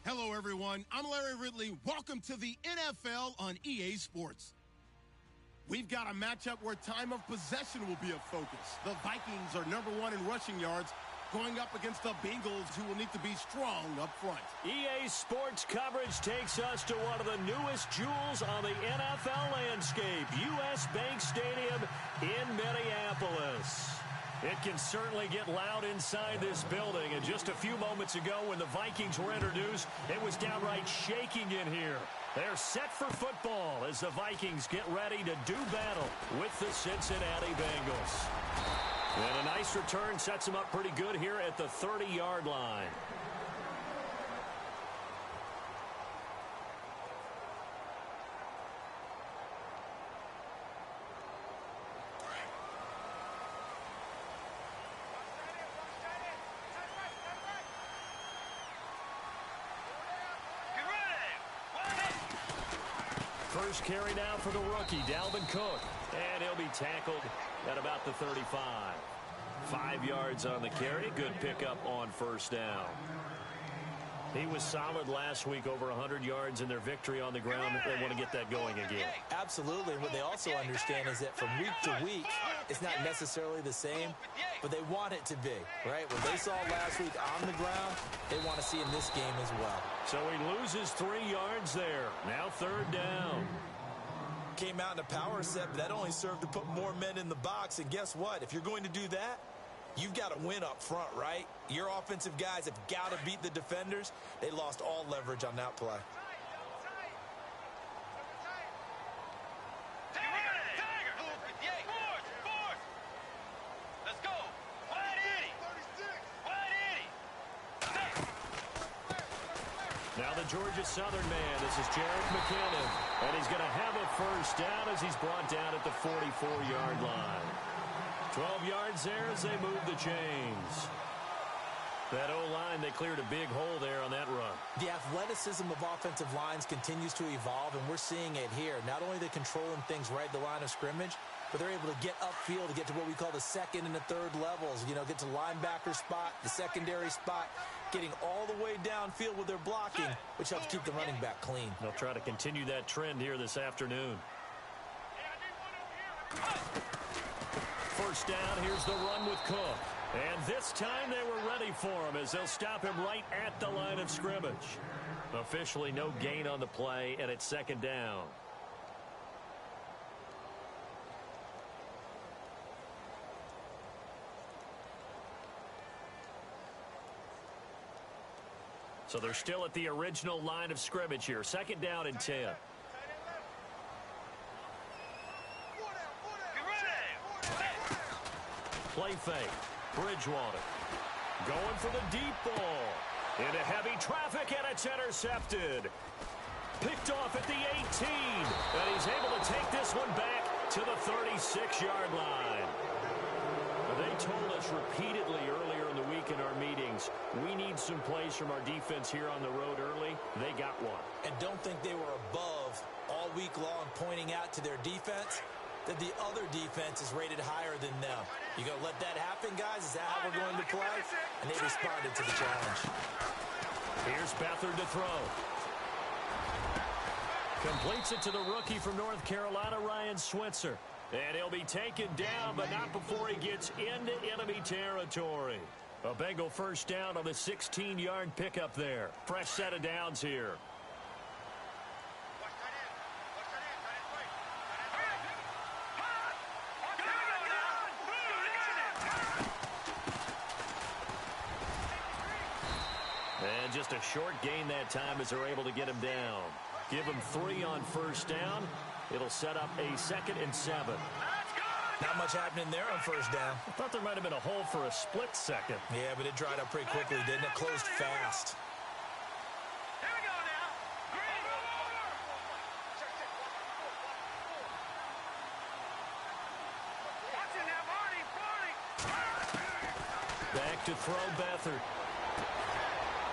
Hello, everyone. I'm Larry Ridley. Welcome to the NFL on EA Sports. We've got a matchup where time of possession will be a focus. The Vikings are #1 in rushing yards, going up against the Bengals, who will need to be strong up front. EA Sports coverage takes us to one of the newest jewels on the NFL landscape, US Bank Stadium in Minneapolis. It can certainly get loud inside this building, and just a few moments ago when the Vikings were introduced, it was downright shaking in here. They're set for football as the Vikings get ready to do battle with the Cincinnati Bengals. And a nice return sets them up pretty good here at the 30-yard line. First carry now for the rookie, Dalvin Cook. And he'll be tackled at about the 35. 5 yards on the carry. Good pickup on first down. He was solid last week, over 100 yards in their victory on the ground. They want to get that going again. Absolutely. And what they also understand is that from week to week, it's not necessarily the same, but they want it to be, right? What they saw last week on the ground, they want to see in this game as well. So he loses 3 yards there. Now third down. Came out in a power set, but that only served to put more men in the box. And guess what? If you're going to do that, you've got to win up front, right? Your offensive guys have got to beat the defenders. They lost all leverage on that play. Now the Georgia Southern man, this is Jarek McKinnon, and he's going to have a first down as he's brought down at the 44-yard line. 12 yards there as they move the chains. That O-line, they cleared a big hole there on that run. The athleticism of offensive lines continues to evolve, and we're seeing it here. Not only are they controlling things right at the line of scrimmage, but they're able to get upfield to get to what we call the second and the third levels. You know, get to linebacker spot, the secondary spot, getting all the way downfield with their blocking, which helps keep the running back clean. They'll try to continue that trend here this afternoon. First down, here's the run with Cook. And this time they were ready for him as they'll stop him right at the line of scrimmage. Officially no gain on the play, and it's second down. So they're still at the original line of scrimmage here. Second down and 10. Play fake. Bridgewater going for the deep ball. Into heavy traffic, and it's intercepted. Picked off at the 18. And he's able to take this one back to the 36-yard line. They told us repeatedly earlier in the week in our meetings, we need some plays from our defense here on the road early. They got one. And don't think they were above all week long pointing out to their defense that the other defense is rated higher than them. You going to let that happen, guys? Is that how we're going to play? And they responded to the challenge. Here's Beathard to throw. Completes it to the rookie from North Carolina, Ryan Switzer. And he'll be taken down, but not before he gets into enemy territory. A Bengal first down on the 16-yard pickup there. Fresh set of downs here. And just a short gain that time as they're able to get him down. Give him 3 on first down. It'll set up a 2nd and 7. Not much happening there on first down. I thought there might have been a hole for a split second. Yeah, but it dried up pretty quickly, didn't it? Closed fast. Here we go now. Green. Watch it now, Barney. Back to throw Beathard.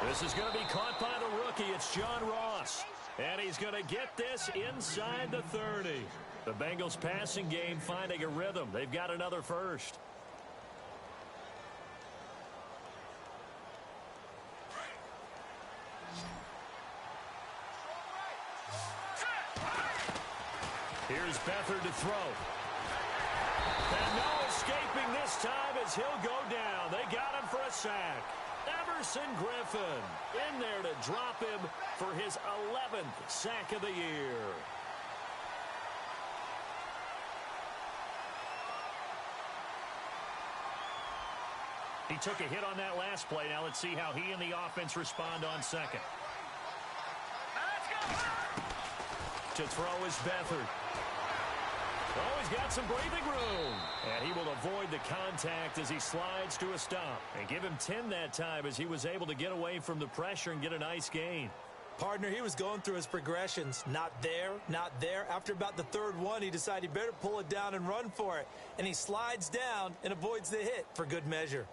This is going to be caught by the rookie. It's John Ross. And he's going to get this inside the 30. The Bengals passing game finding a rhythm. They've got another first. Here's Beathard to throw. And no escaping this time as he'll go down. They got him for a sack. Everson Griffin in there to drop him for his 11th sack of the year. He took a hit on that last play. Now let's see how he and the offense respond on second. To throw is Beathard. Oh, he's got some breathing room. And he will avoid the contact as he slides to a stop. And give him 10 that time as he was able to get away from the pressure and get a nice gain. Partner, he was going through his progressions. Not there, not there. After about the third one, he decided he better pull it down and run for it. And he slides down and avoids the hit for good measure.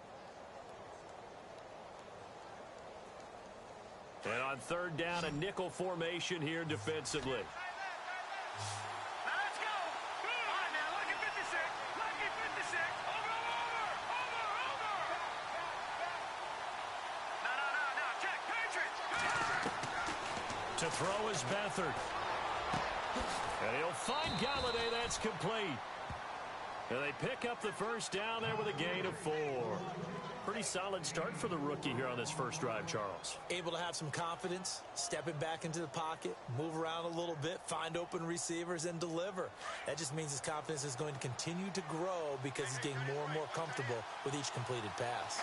And on third down, a nickel formation here defensively. To throw is Beathard. And he'll find Galladay. That's complete. And they pick up the first down there with a gain of 4. Pretty solid start for the rookie here on this first drive, Charles. Able to have some confidence, stepping back into the pocket, move around a little bit, find open receivers, and deliver. That just means his confidence is going to continue to grow because he's getting more and more comfortable with each completed pass.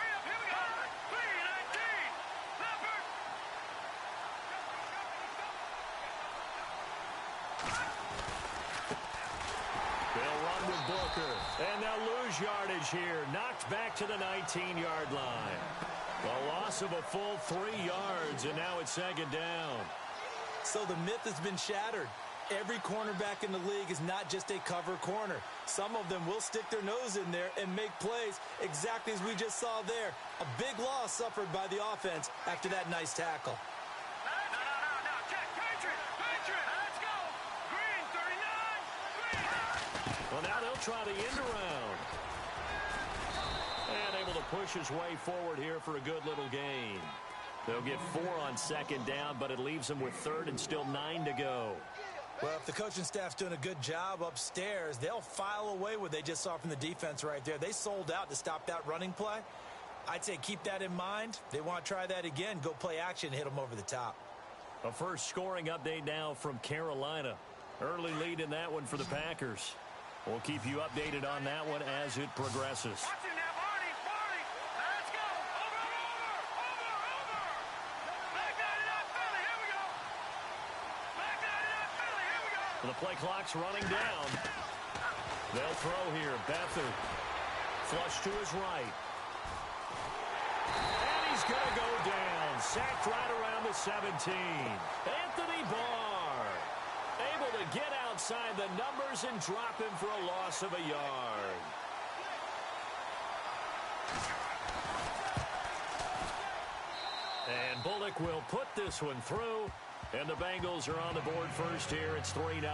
And they'll lose yardage here. Knocked back to the 19-yard line. A loss of a full 3 yards, and now it's second down. So the myth has been shattered. Every cornerback in the league is not just a cover corner. Some of them will stick their nose in there and make plays exactly as we just saw there. A big loss suffered by the offense after that nice tackle. Well, now they'll try the end around. And able to push his way forward here for a good little gain. They'll get 4 on second down, but it leaves them with third and still 9 to go. Well, if the coaching staff's doing a good job upstairs, they'll file away what they just saw from the defense right there. They sold out to stop that running play. I'd say keep that in mind. They want to try that again. Go play action, hit them over the top. A first scoring update now from Carolina. Early lead in that one for the Packers. We'll keep you updated on that one as it progresses. The play clock's running down. They'll throw here. Beathard. Flush to his right. And he's going to go down. Sacked right around the 17. Anthony Barr able to get outside the numbers and drop him for a loss of a yard. And Bullock will put this one through. And the Bengals are on the board first here. It's 3-0.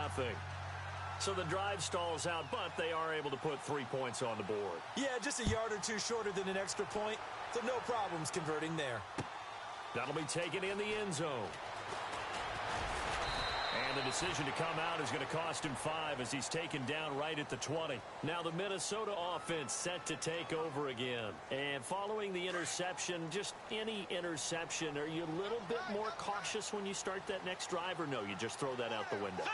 So the drive stalls out, but they are able to put 3 points on the board. Yeah, just a yard or two shorter than an extra point. So no problems converting there. That'll be taken in the end zone. And the decision to come out is going to cost him 5 as he's taken down right at the 20. Now the Minnesota offense set to take over again. And following the interception, just any interception, are you a little bit more cautious when you start that next drive, or no, you just throw that out the window?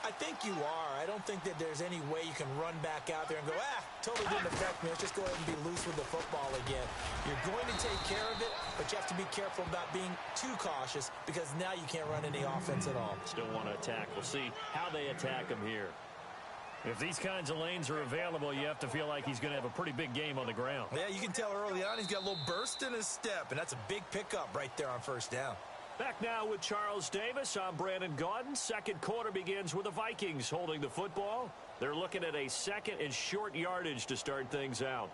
I think you are. I don't think that there's any way you can run back out there and go, totally didn't affect me. Let's just go ahead and be loose with the football again. You're going to take care of it, but you have to be careful about being too cautious because now you can't run any offense at all. Still want to attack. We'll see how they attack him here. If these kinds of lanes are available, you have to feel like he's going to have a pretty big game on the ground. Yeah, you can tell early on he's got a little burst in his step, and that's a big pickup right there on first down. Back now with Charles Davis. I'm Brandon Gaudin. Second quarter begins with the Vikings holding the football. They're looking at a second and short yardage to start things out.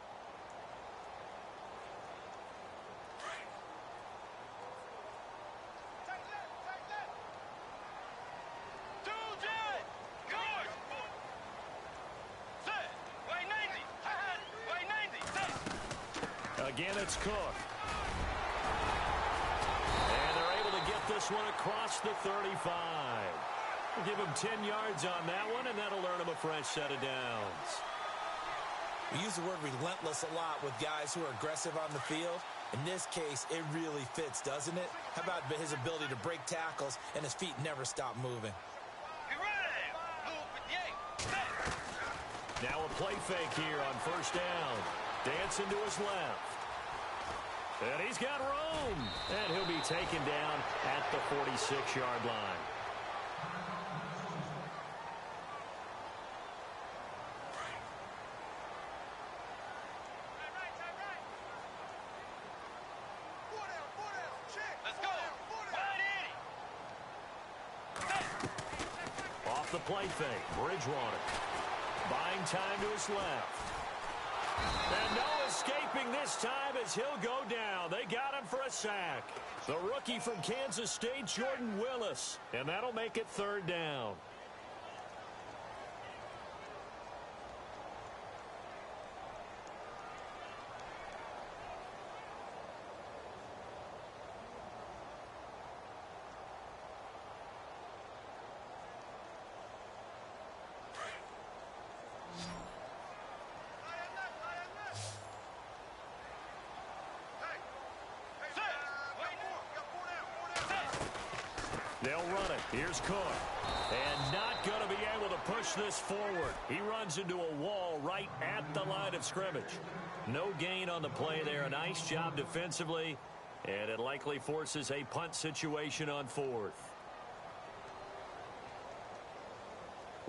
Again, it's Cook. And they're able to get this one across the 35. We'll give him 10 yards on that one, and that'll earn him a fresh set of downs. We use the word relentless a lot with guys who are aggressive on the field. In this case, it really fits, doesn't it? How about his ability to break tackles and his feet never stop moving? Now a play fake here on first down. Dancing to his left. And he's got room. And he'll be taken down at the 46-yard line. Off the play fake, Bridgewater. Buying time to his left. And no escaping this time as he'll go down. They got him for a sack. The rookie from Kansas State, Jordan Willis. And that'll make it third down. They'll run it. Here's Cook. And not going to be able to push this forward. He runs into a wall right at the line of scrimmage. No gain on the play there. A nice job defensively. And it likely forces a punt situation on fourth.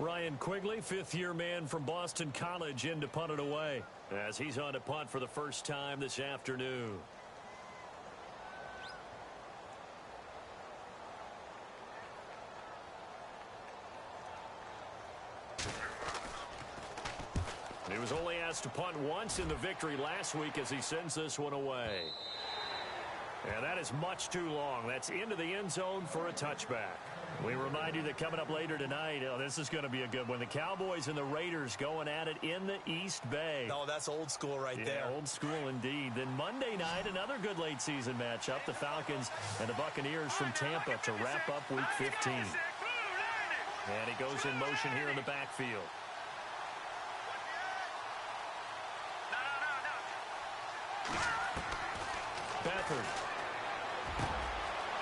Ryan Quigley, fifth-year man from Boston College, in to punt it away as he's on to punt for the first time this afternoon. He was only asked to punt once in the victory last week as he sends this one away. And that is much too long. That's into the end zone for a touchback. We remind you that coming up later tonight, this is going to be a good one. The Cowboys and the Raiders going at it in the East Bay. Oh, that's old school right there. Old school indeed. Then Monday night, another good late season matchup. The Falcons and the Buccaneers from Tampa to wrap up Week 15. And he goes in motion here in the backfield. Beathard.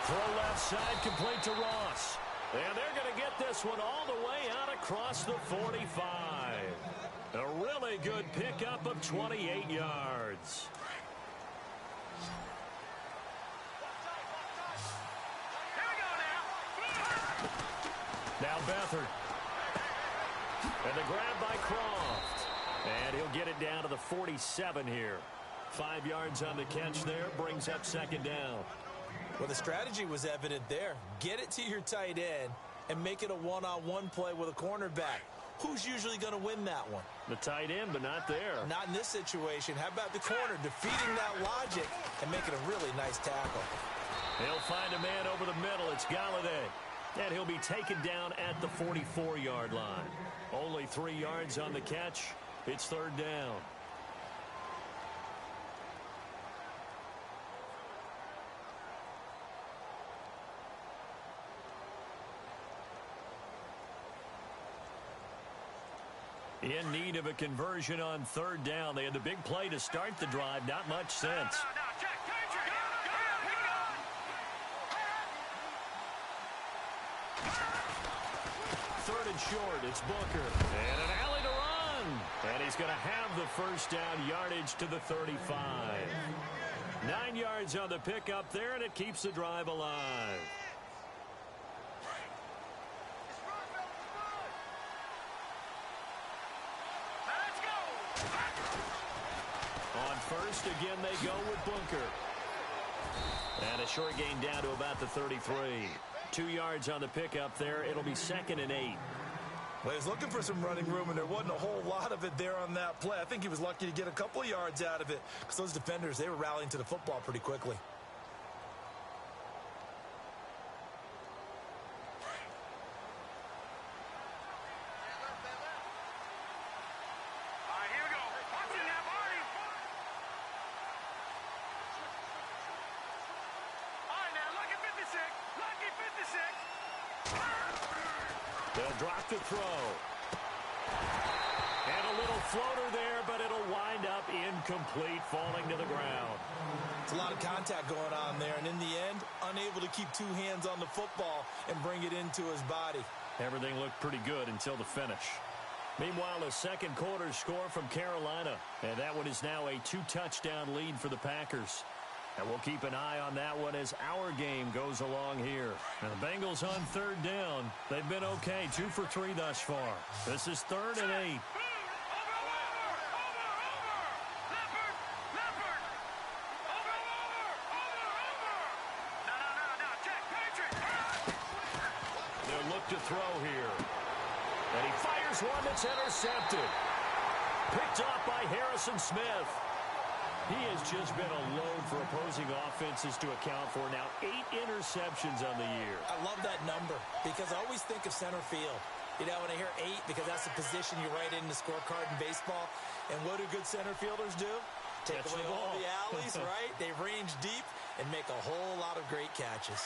Throw left side, complete to Ross. And they're going to get this one all the way out across the 45. A really good pickup of 28 yards. Now Beathard. And the grab by Croft. And he'll get it down to the 47 here. 5 yards on the catch there, brings up second down. Well, the strategy was evident there. Get it to your tight end and make it a one-on-one play with a cornerback. Who's usually going to win that one? The tight end, but not there. Not in this situation. How about the corner defeating that logic and making a really nice tackle? He'll find a man over the middle. It's Galladay. And he'll be taken down at the 44-yard line. Only 3 yards on the catch. It's third down. In need of a conversion on third down. They had the big play to start the drive. Not much sense. Third and short. It's Booker. And an alley to run. And he's going to have the first down yardage to the 35. 9 yards on the pickup there, and it keeps the drive alive. On first, again, they go with Bunker. And a short gain down to about the 33. 2 yards on the pickup there. It'll be 2nd and 8. Well, he was looking for some running room, and there wasn't a whole lot of it there on that play. I think he was lucky to get a couple of yards out of it because those defenders, they were rallying to the football pretty quickly. They'll drop the throw. And a little floater there, but it'll wind up incomplete, falling to the ground. It's a lot of contact going on there, and in the end, unable to keep two hands on the football and bring it into his body. Everything looked pretty good until the finish. Meanwhile, a second quarter score from Carolina, and that one is now a 2-touchdown lead for the Packers. And we'll keep an eye on that one as our game goes along here. And the Bengals on third down. They've been okay, 2 for 3 thus far. This is 3rd and 8. They'll look to throw here. And he fires one that's intercepted. Picked off by Harrison Smith. He has just been a load for opposing offenses to account for. Now 8 interceptions on the year. I love that number because I always think of center field. You know, when I hear 8, because that's the position you write in the scorecard in baseball. And what do good center fielders do? Take away all the alleys, right? They range deep and make a whole lot of great catches.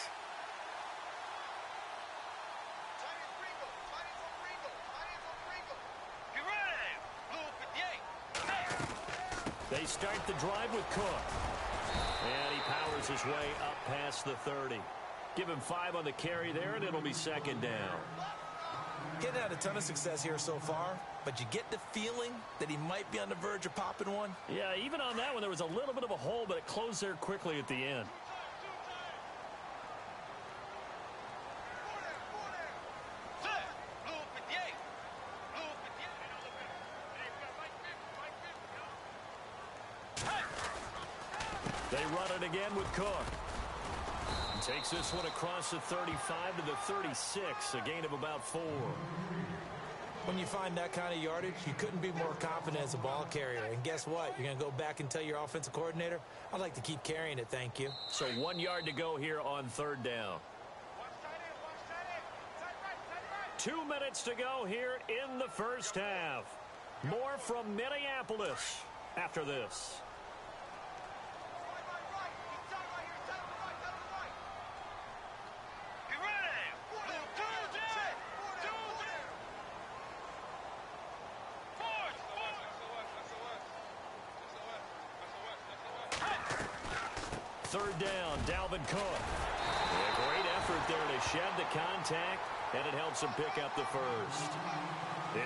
They start the drive with Cook. And he powers his way up past the 30. Give him 5 on the carry there, and it'll be 2nd down. Getting had a ton of success here so far, but you get the feeling that he might be on the verge of popping one. Yeah, even on that one, there was a little bit of a hole, but it closed there quickly at the end. They run it again with Cook. And takes this one across the 35 to the 36, a gain of about 4. When you find that kind of yardage, you couldn't be more confident as a ball carrier. And guess what? You're going to go back and tell your offensive coordinator, I'd like to keep carrying it, thank you. So 1 yard to go here on 3rd down. 2 minutes to go here in the first half. More from Minneapolis after this. Third down, Dalvin Cook. A great effort there to shed the contact, and it helps him pick up the first.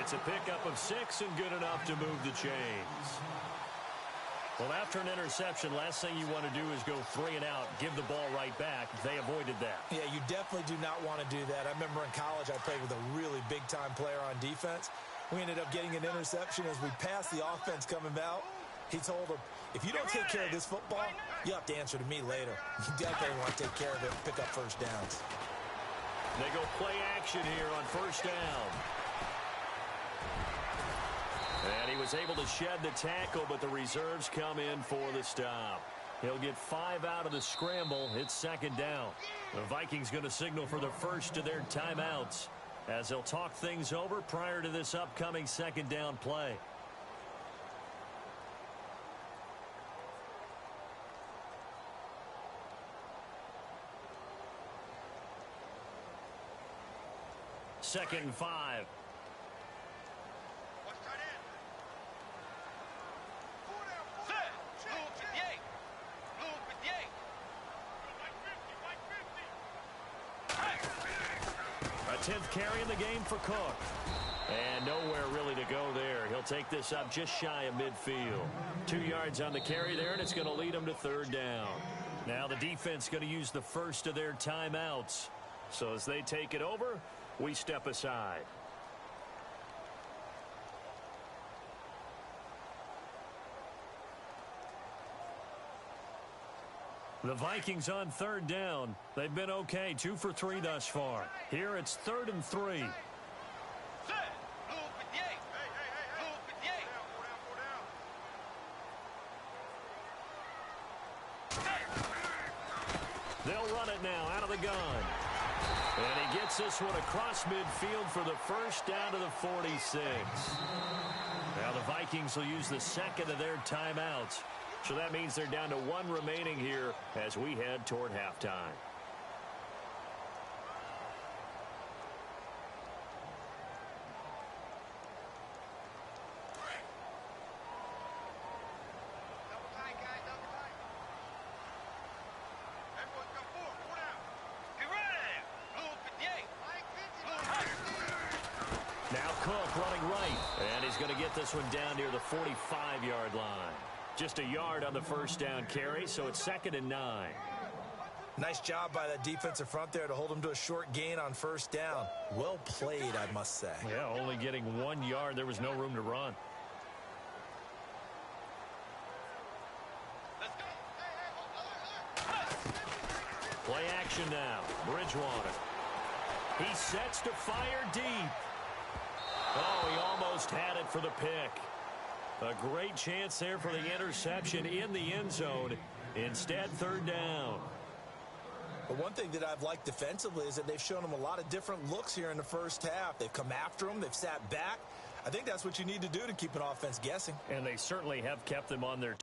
It's a pickup of 6 and good enough to move the chains. Well, after an interception, last thing you want to do is go 3 and out, give the ball right back. They avoided that. Yeah, you definitely do not want to do that. I remember in college I played with a really big-time player on defense. We ended up getting an interception as we passed the offense coming out. He told him, if you don't take care of this football, you have to answer to me later. You definitely want to take care of it and pick up first downs. They go play action here on first down. And he was able to shed the tackle, but the reserves come in for the stop. He'll get 5 out of the scramble. It's 2nd down. The Vikings going to signal for the first of their timeouts as they'll talk things over prior to this upcoming 2nd down play. Second and 5. A 10th carry in the game for Cook. And nowhere really to go there. He'll take this up just shy of midfield. 2 yards on the carry there, and it's going to lead him to 3rd down. Now the defense going to use the first of their timeouts. So as they take it over, we step aside. The Vikings on 3rd down. They've been okay, 2 for 3 thus far. Here it's 3rd and 3. They'll run it now out of the gun. And he gets this one across midfield for the first down to the 46. Now the Vikings will use the second of their timeouts. So that means they're down to 1 remaining here as we head toward halftime. Cook running right. And he's going to get this one down near the 45-yard line. Just a yard on the first down carry, so it's 2nd and 9. Nice job by that defensive front there to hold him to a short gain on first down. Well played, I must say. Yeah, only getting 1 yard. There was no room to run. Play action now. Bridgewater. He sets to fire deep. Oh, he almost had it for the pick. A great chance there for the interception in the end zone. Instead, 3rd down. But one thing that I've liked defensively is that they've shown him a lot of different looks here in the first half. They've come after him. They've sat back. I think that's what you need to do to keep an offense guessing. And they certainly have kept them on their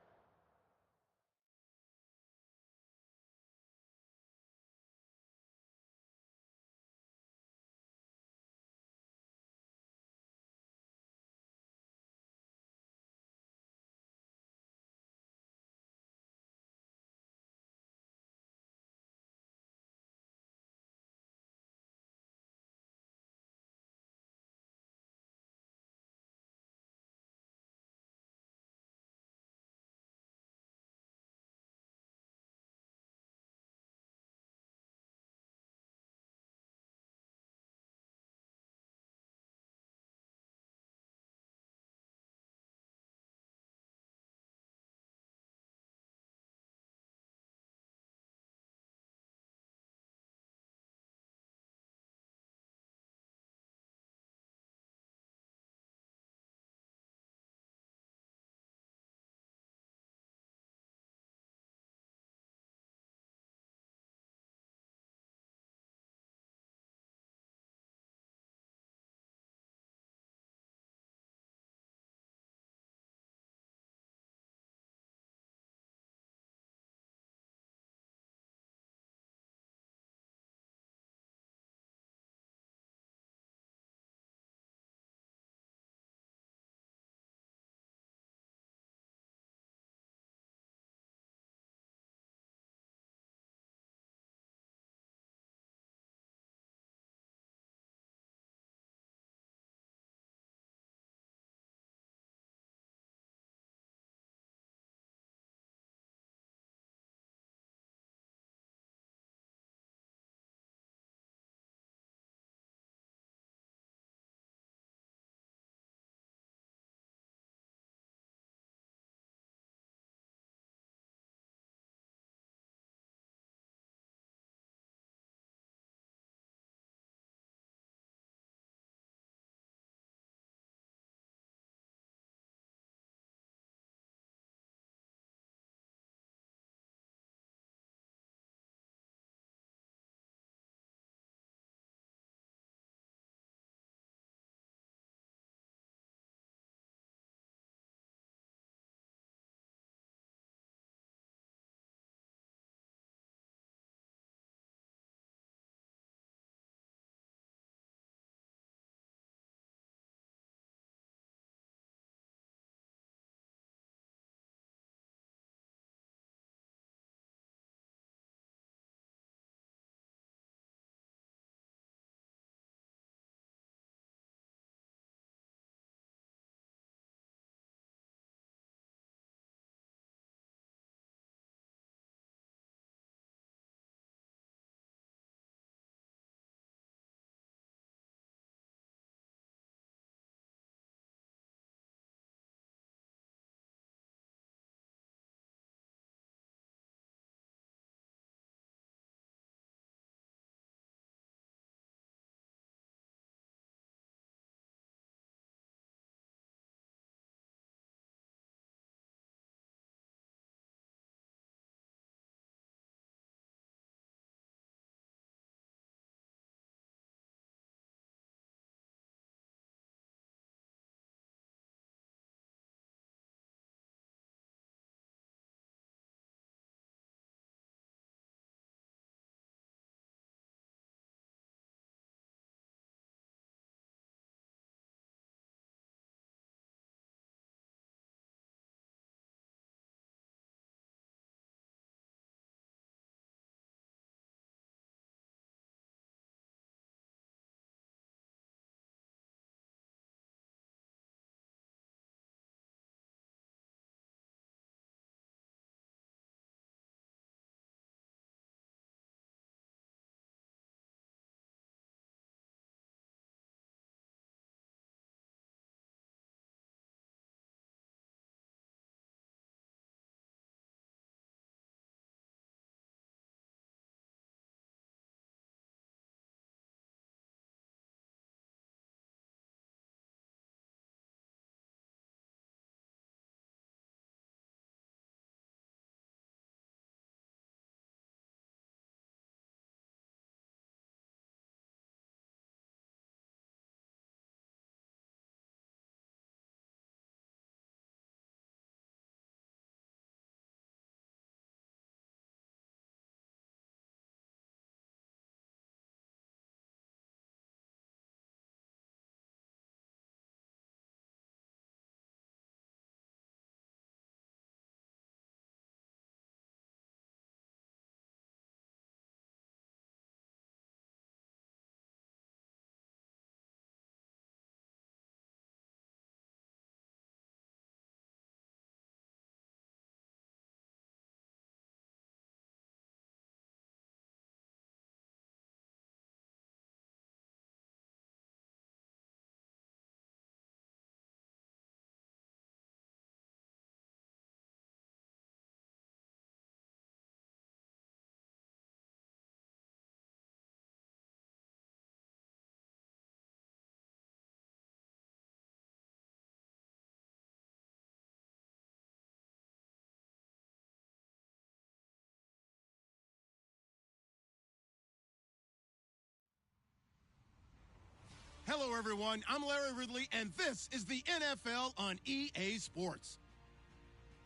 Hello, everyone. I'm Larry Ridley, and this is the NFL on EA Sports.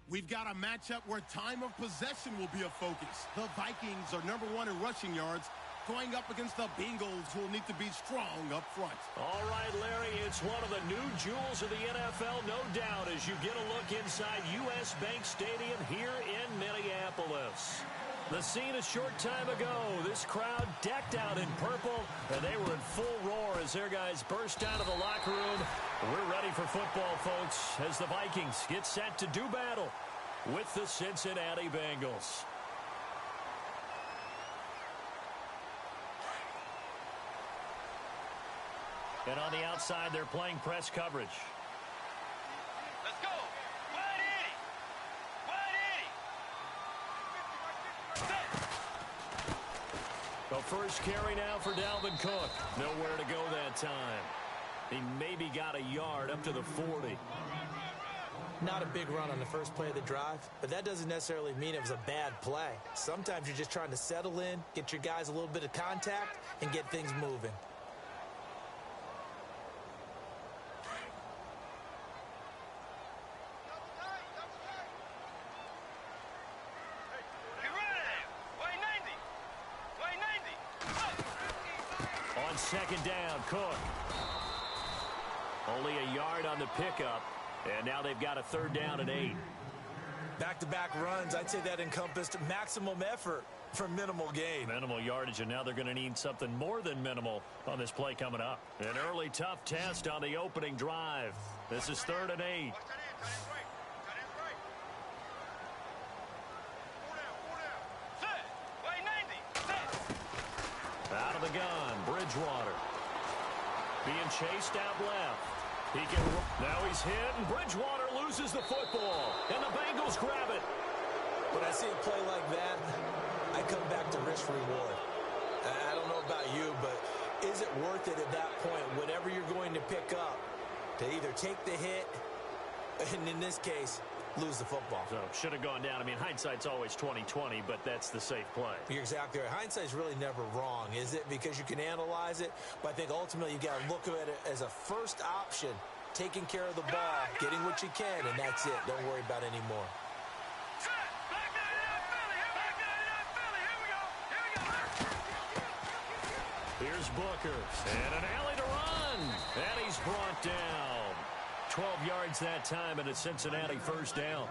We've got a matchup where time of possession will be a focus. The Vikings are number 1 in rushing yards, going up against the Bengals, who will need to be strong up front. All right, Larry, it's one of the new jewels of the NFL, no doubt, as you get a look inside U.S. Bank Stadium here in Minneapolis. The scene a short time ago, this crowd decked out in purple, and they were in full roar as their guys burst out of the locker room. We're ready for football, folks, as the Vikings get set to do battle with the Cincinnati Bengals. And on the outside, they're playing press coverage. Let's go. Wide 80. Wide 80. The first carry now for Dalvin Cook. Nowhere to go that time. He maybe got a yard up to the 40. Not a big run on the first play of the drive, but that doesn't necessarily mean it was a bad play. Sometimes you're just trying to settle in, get your guys a little bit of contact, and get things moving. Second down, Cook. Only a yard on the pickup, and now they've got a 3rd down and 8. Back-to-back runs, I'd say that encompassed maximum effort for minimal gain. Minimal yardage, and now they're going to need something more than minimal on this play coming up. An early tough test on the opening drive. This is 3rd and 8. Out of the gun, Bridgewater. Being chased out left. He can. Now he's hit, and Bridgewater loses the football. And the Bengals grab it. When I see a play like that, I come back to risk-reward. I don't know about you, but is it worth it at that point, whatever you're going to pick up, to either take the hit, and in this case, lose the football? So, should have gone down. I mean, hindsight's always 20/20, but that's the safe play. You're exactly right. Hindsight's really never wrong, is it? Because you can analyze it, but I think ultimately you got to look at it as a first option, taking care of the ball, getting what you can, and that's it. Don't worry about any more. Here's Booker, and an alley to run, and he's brought down. 12 yards that time, and a Cincinnati 1st down.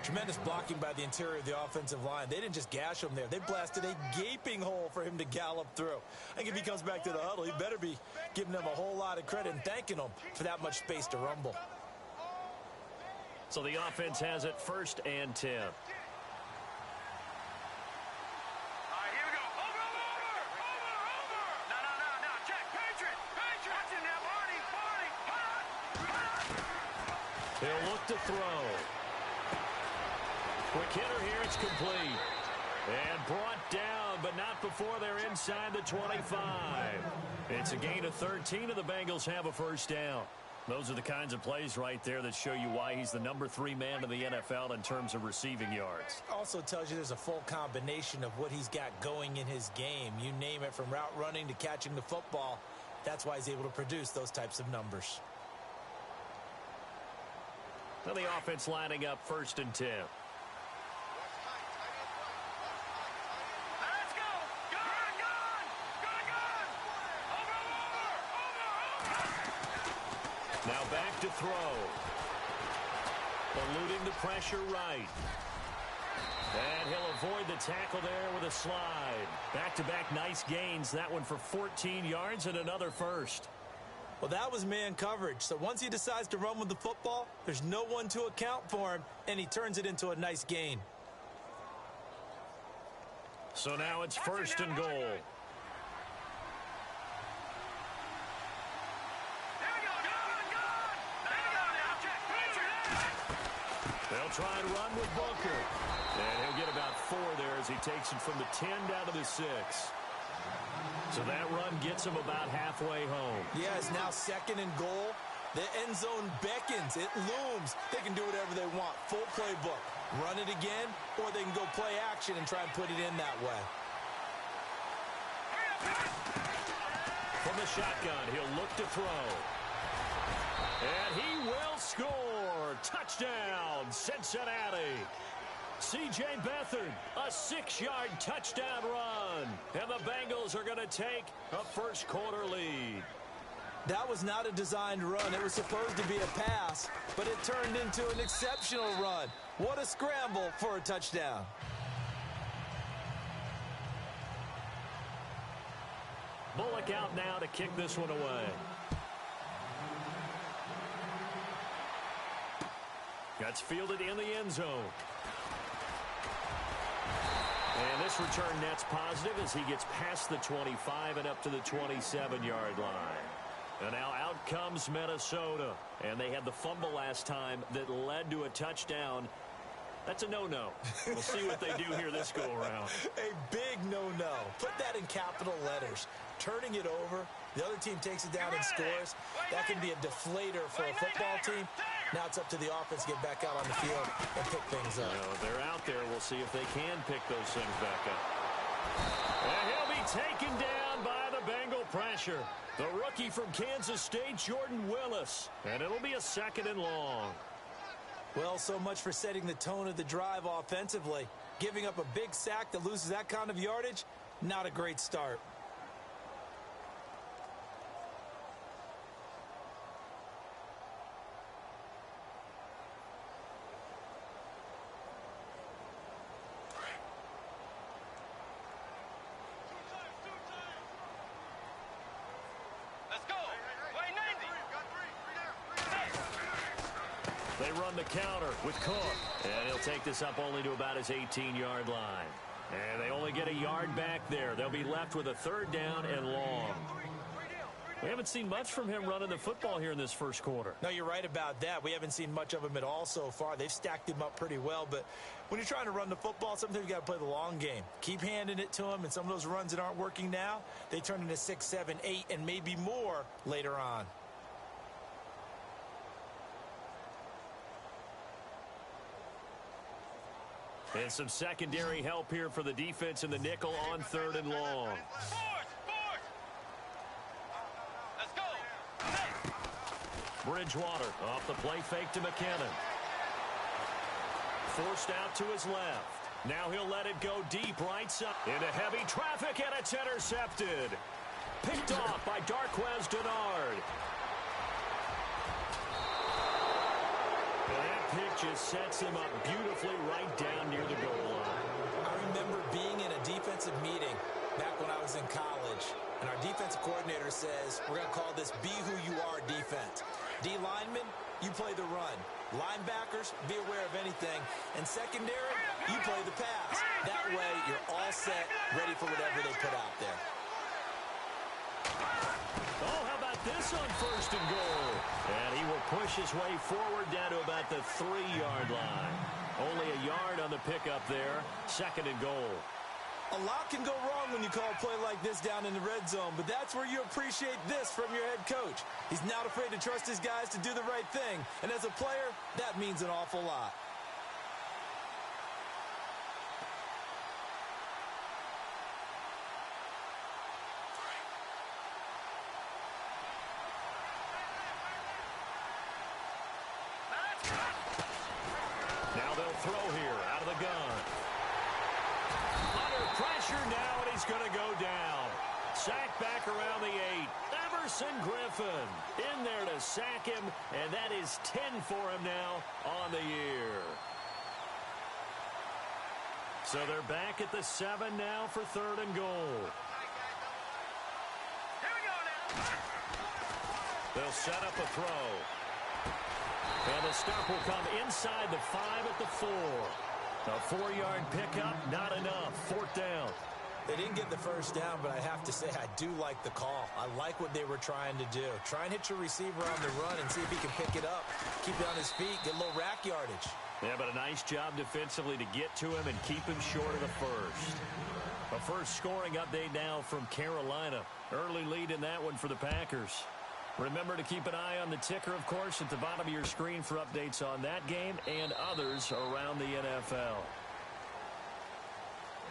Tremendous blocking by the interior of the offensive line. They didn't just gash him there. They blasted a gaping hole for him to gallop through. I think if he comes back to the huddle, he better be giving them a whole lot of credit and thanking them for that much space to rumble. So the offense has it 1st and 10. He'll look to throw. Quick hitter here, it's complete. And brought down, but not before they're inside the 25. It's a gain of 13, and the Bengals have a 1st down. Those are the kinds of plays right there that show you why he's the number 3 man in the NFL in terms of receiving yards. Also tells you there's a full combination of what he's got going in his game. You name it, from route running to catching the football. That's why he's able to produce those types of numbers. Now the offense lining up 1st and 10. Let's go! Gun! Now back to throw. Eluding the pressure right. And he'll avoid the tackle there with a slide. Back-to-back nice gains. That one for 14 yards and another 1st. Well, that was man coverage. So once he decides to run with the football, there's no one to account for him, and he turns it into a nice gain. So now it's 1st and goal. They'll try and run with Booker. And he'll get about 4 there as he takes it from the 10 down to the 6. So that run gets him about halfway home. Yeah, it's now 2nd and goal. The end zone beckons. It looms. They can do whatever they want. Full playbook. Run it again, or they can go play action and try and put it in that way. From the shotgun, he'll look to throw. And he will score. Touchdown, Cincinnati. C.J. Beathard, a 6-yard touchdown run. And the Bengals are going to take a first-quarter lead. That was not a designed run. It was supposed to be a pass, but it turned into an exceptional run. What a scramble for a touchdown. Bullock out now to kick this one away. That's fielded in the end zone. And this return net's positive as he gets past the 25 and up to the 27-yard line. And now out comes Minnesota. And they had the fumble last time that led to a touchdown. That's a no-no. We'll see what they do here this go-around. A big no-no. Put that in capital letters. Turning it over, the other team takes it down and scores. That can be a deflator for a football team. Now it's up to the offense to get back out on the field and pick things up. They're out there. We'll see if they can pick those things back up. And he'll be taken down by the Bengal pressure. The rookie from Kansas State, Jordan Willis. And it'll be a 2nd and long. Well, so much for setting the tone of the drive offensively. Giving up a big sack that loses that kind of yardage, not a great start. They run the counter with Cook. And he'll take this up only to about his 18-yard line. And they only get a yard back there. They'll be left with a 3rd down and long. We haven't seen much from him running the football here in this first quarter. No, you're right about that. We haven't seen much of him at all so far. They've stacked him up pretty well. But when you're trying to run the football, sometimes you got to play the long game. Keep handing it to him. And some of those runs that aren't working now, they turn into 6, 7, 8, and maybe more later on. And some secondary help here for the defense in the nickel on 3rd and long. Let's go. Bridgewater off the play fake to McKinnon. Forced out to his left. Now he'll let it go deep right side. Into heavy traffic, and it's intercepted. Picked off by Darquez Denard. Pick just sets him up beautifully right down near the goal line. I remember being in a defensive meeting back when I was in college, and our defensive coordinator says, we're going to call this Be Who You Are defense. D linemen, you play the run. Linebackers, be aware of anything. And secondary, you play the pass. That way, you're all set, ready for whatever they put out there. Oh, how about this on 1st and goal? And he will push his way forward down to about the 3-yard line. Only a yard on the pickup there. 2nd and goal. A lot can go wrong when you call a play like this down in the red zone, but that's where you appreciate this from your head coach. He's not afraid to trust his guys to do the right thing, and as a player, that means an awful lot. Now they'll throw here out of the gun. Under pressure now, and he's going to go down. Sacked back around the 8. Everson Griffin in there to sack him, and that is 10 for him now on the year. So they're back at the 7 now for 3rd and goal. Here we go now. They'll set up a throw. And the stop will come inside the 5 at the 4. A 4-yard pickup, not enough. 4th down. They didn't get the first down, but I have to say I do like the call. I like what they were trying to do. Try and hit your receiver on the run and see if he can pick it up. Keep it on his feet, get a little rack yardage. Yeah, but a nice job defensively to get to him and keep him short of the first. A first scoring update now from Carolina. Early lead in that one for the Packers. Remember to keep an eye on the ticker, of course, at the bottom of your screen for updates on that game and others around the NFL.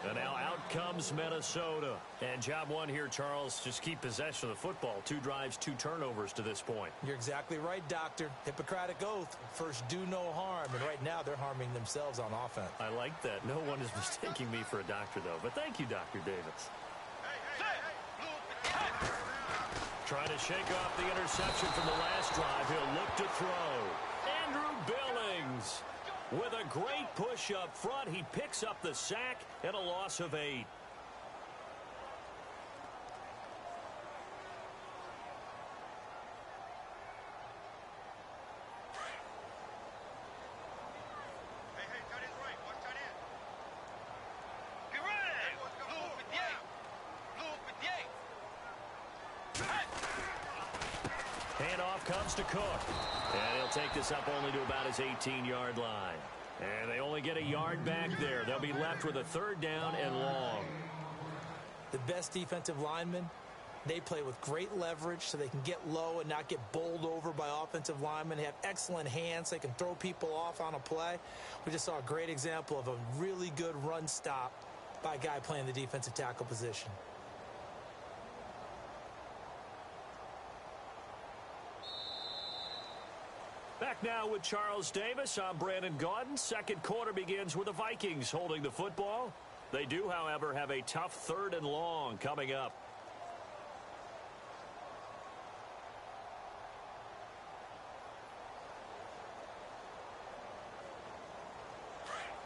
And now out comes Minnesota. And job one here, Charles, just keep possession of the football. 2 drives, 2 turnovers to this point. You're exactly right, Doctor. Hippocratic oath. First, do no harm. And right now, they're harming themselves on offense. I like that. No one is mistaking me for a doctor, though. But thank you, Dr. Davis. Trying to shake off the interception from the last drive. He'll look to throw. Andrew Billings with a great push up front. He picks up the sack and a loss of 8. Handoff comes to Cook. And he'll take this up only to about his 18-yard line. And they only get a yard back there. They'll be left with a 3rd down and long. The best defensive linemen, they play with great leverage so they can get low and not get bowled over by offensive linemen. They have excellent hands. So they can throw people off on a play. We just saw a great example of a really good run stop by a guy playing the defensive tackle position. Back now with Charles Davis. I'm Brandon Gaudin. Second quarter begins with the Vikings holding the football. They do, however, have a tough 3rd and long coming up.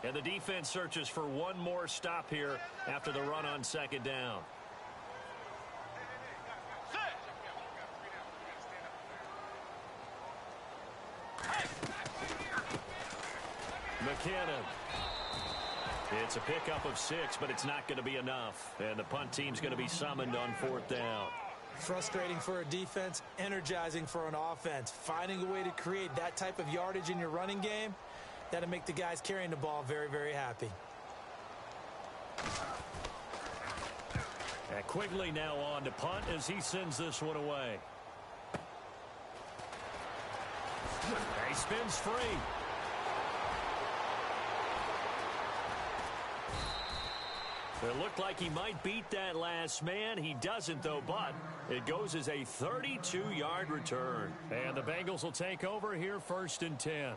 And the defense searches for one more stop here after the run on 2nd down. McKinnon. It's a pickup of 6, but it's not going to be enough. And the punt team's going to be summoned on 4th down. Frustrating for a defense, energizing for an offense. Finding a way to create that type of yardage in your running game, that'll make the guys carrying the ball very, very happy. And Quigley now on to punt as he sends this one away. He spins free. It looked like he might beat that last man. He doesn't, though, but it goes as a 32-yard return. And the Bengals will take over here 1st and 10.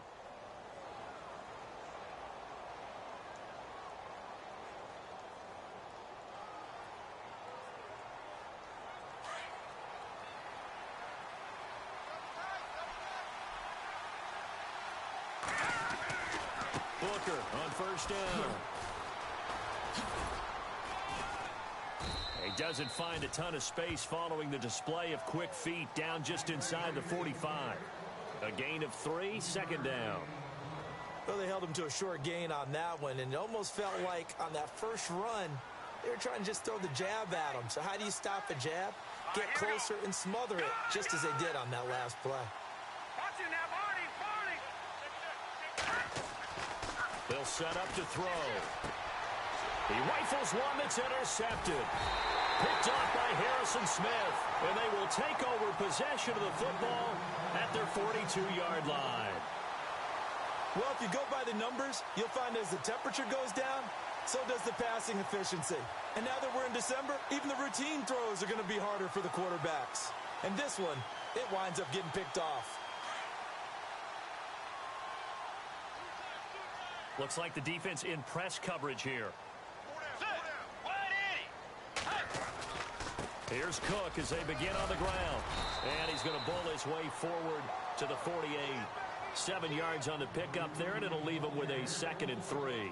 Booker on 1st down. He doesn't find a ton of space following the display of quick feet down just inside the 45. A gain of 3, 2nd down. Well, they held him to a short gain on that one, and it almost felt like on that first run, they were trying to just throw the jab at him. So how do you stop a jab? Get closer and smother it, just as they did on that last play. They'll set up to throw. He rifles one that's intercepted. Picked off by Harrison Smith. And they will take over possession of the football at their 42-yard line. Well, if you go by the numbers, you'll find as the temperature goes down, so does the passing efficiency. And now that we're in December, even the routine throws are going to be harder for the quarterbacks. And this one, it winds up getting picked off. Looks like the defense in press coverage here. Here's Cook as they begin on the ground. And he's going to bull his way forward to the 48. 7 yards on the pickup there, and it'll leave him with a 2nd and 3.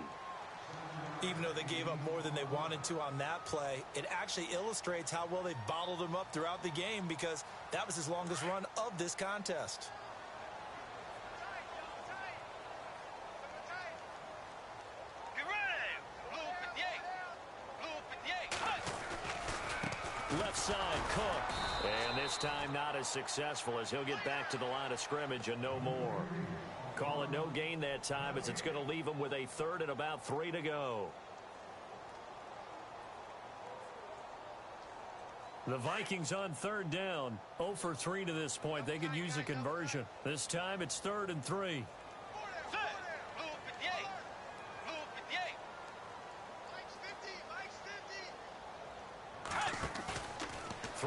Even though they gave up more than they wanted to on that play, it actually illustrates how well they bottled him up throughout the game, because that was his longest run of this contest. Left side, Cook. And this time not as successful, as he'll get back to the line of scrimmage and no more. Call it no gain that time, as it's going to leave him with a 3rd and about 3 to go. The Vikings on 3rd down. 0 for 3 to this point. They could use a conversion. This time it's 3rd and 3.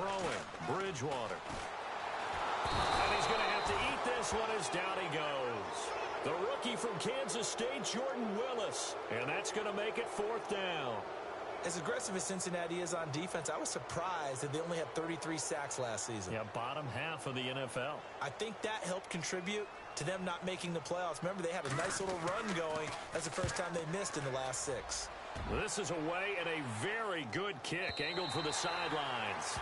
Throwing, Bridgewater. And he's going to have to eat this one as down he goes. The rookie from Kansas State, Jordan Willis. And that's going to make it 4th down. As aggressive as Cincinnati is on defense, I was surprised that they only had 33 sacks last season. Yeah, bottom half of the NFL. I think that helped contribute to them not making the playoffs. Remember, they had a nice little run going. That's the first time they missed in the last 6. This is away and a very good kick, angled for the sidelines.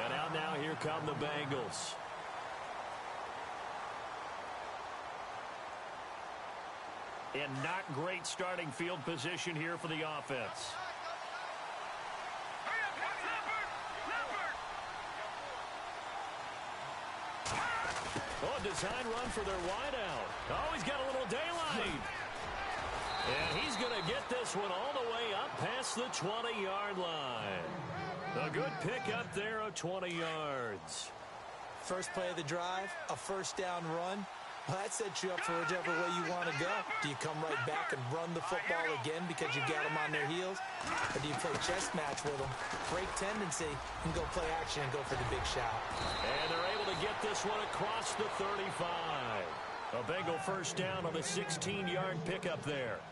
And out now, here come the Bengals. And not great starting field position here for the offense. Oh, design run for their wideout. Oh, he's got a little daylight. And he's going to get this one all the way up past the 20-yard line. A good pick up there of 20 yards. First play of the drive, a first down run. Well, that sets you up for whichever way you want to go. Do you come right back and run the football again because you got them on their heels? Or do you play chess match with them, break tendency, and go play action and go for the big shot? And they're able to get this one across the 35. A Bengal first down on the 16-yard pickup there.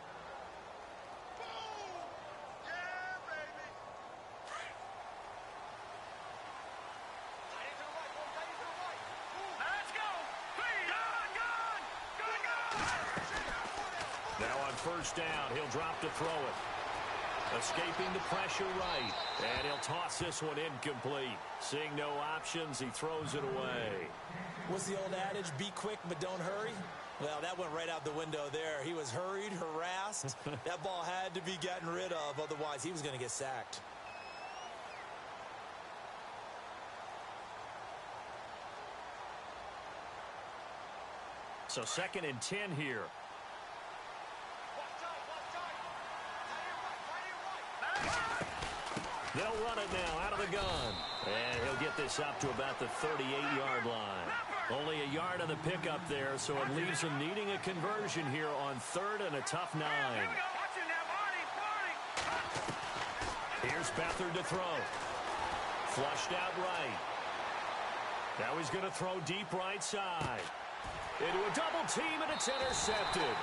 First down, he'll drop to throw it. Escaping the pressure right. And he'll toss this one incomplete. Seeing no options, he throws it away. What's the old adage? Be quick, but don't hurry. Well, that went right out the window there. He was hurried, harassed. That ball had to be gotten rid of. Otherwise, he was going to get sacked. So 2nd and 10 here. They'll run it now out of the gun. And he'll get this up to about the 38-yard line. Only a yard on the pickup there, so it leaves him needing a conversion here on 3rd and a tough 9. Here's Beathard to throw. Flushed out right. Now he's going to throw deep right side. Into a double team, and it's intercepted.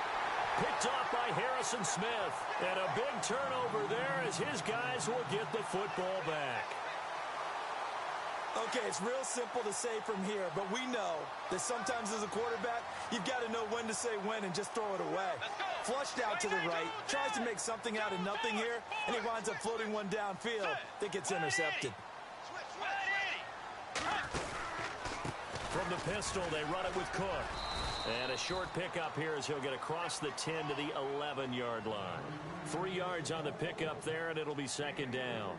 Picked off by Harrison Smith. And a big turnover there as his guys will get the football back. Okay, it's real simple to say from here, but we know that sometimes as a quarterback, you've got to know when to say when and just throw it away. Flushed out to the right, tries to make something out of nothing here, and he winds up floating one downfield that gets intercepted. From the pistol, they run it with Cook. And a short pickup here as he'll get across the 10 to the 11-yard line. 3 yards on the pickup there, and it'll be 2nd down.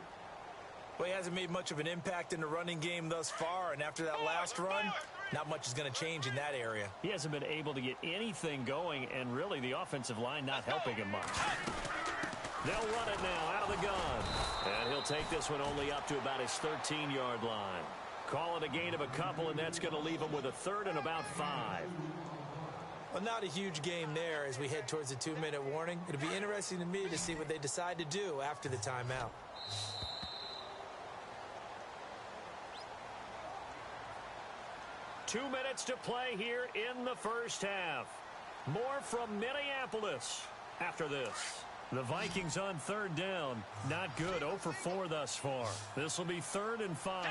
Well, he hasn't made much of an impact in the running game thus far, and after that last run, not much is going to change in that area. He hasn't been able to get anything going, and really the offensive line not helping him much. They'll run it now out of the gun. And he'll take this one only up to about his 13-yard line. Call it a gain of a couple, and that's going to leave him with a 3rd and about 5. Well, not a huge game there as we head towards the 2-minute warning. It'll be interesting to me to see what they decide to do after the timeout. Two minutes to play here in the first half. More from Minneapolis after this. The Vikings on 3rd down. Not good. 0 for 4 thus far. This will be 3rd and 5.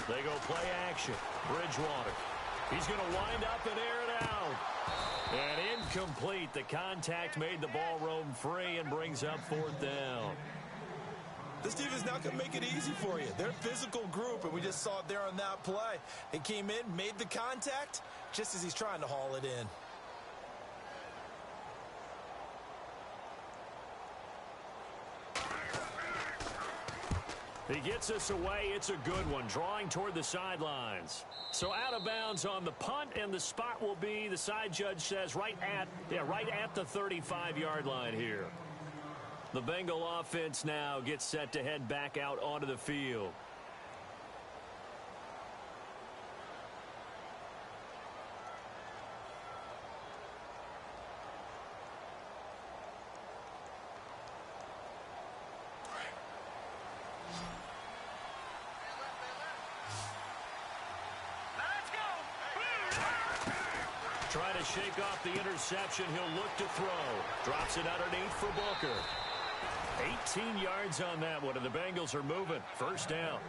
They go play action. Bridgewater. He's going to wind up and air it out. And incomplete. The contact made the ball roam free and brings up 4th down. This team is not going to make it easy for you. They're a physical group, and we just saw it there on that play. He came in, made the contact, just as he's trying to haul it in. He gets us away. It's a good one, drawing toward the sidelines. So out of bounds on the punt, and the spot will be, the side judge says, right at the 35-yard line here. The Bengal offense now gets set to head back out onto the field. Trying to shake off the interception. He'll look to throw. Drops it underneath for Booker. 18 yards on that one, and the Bengals are moving. First down.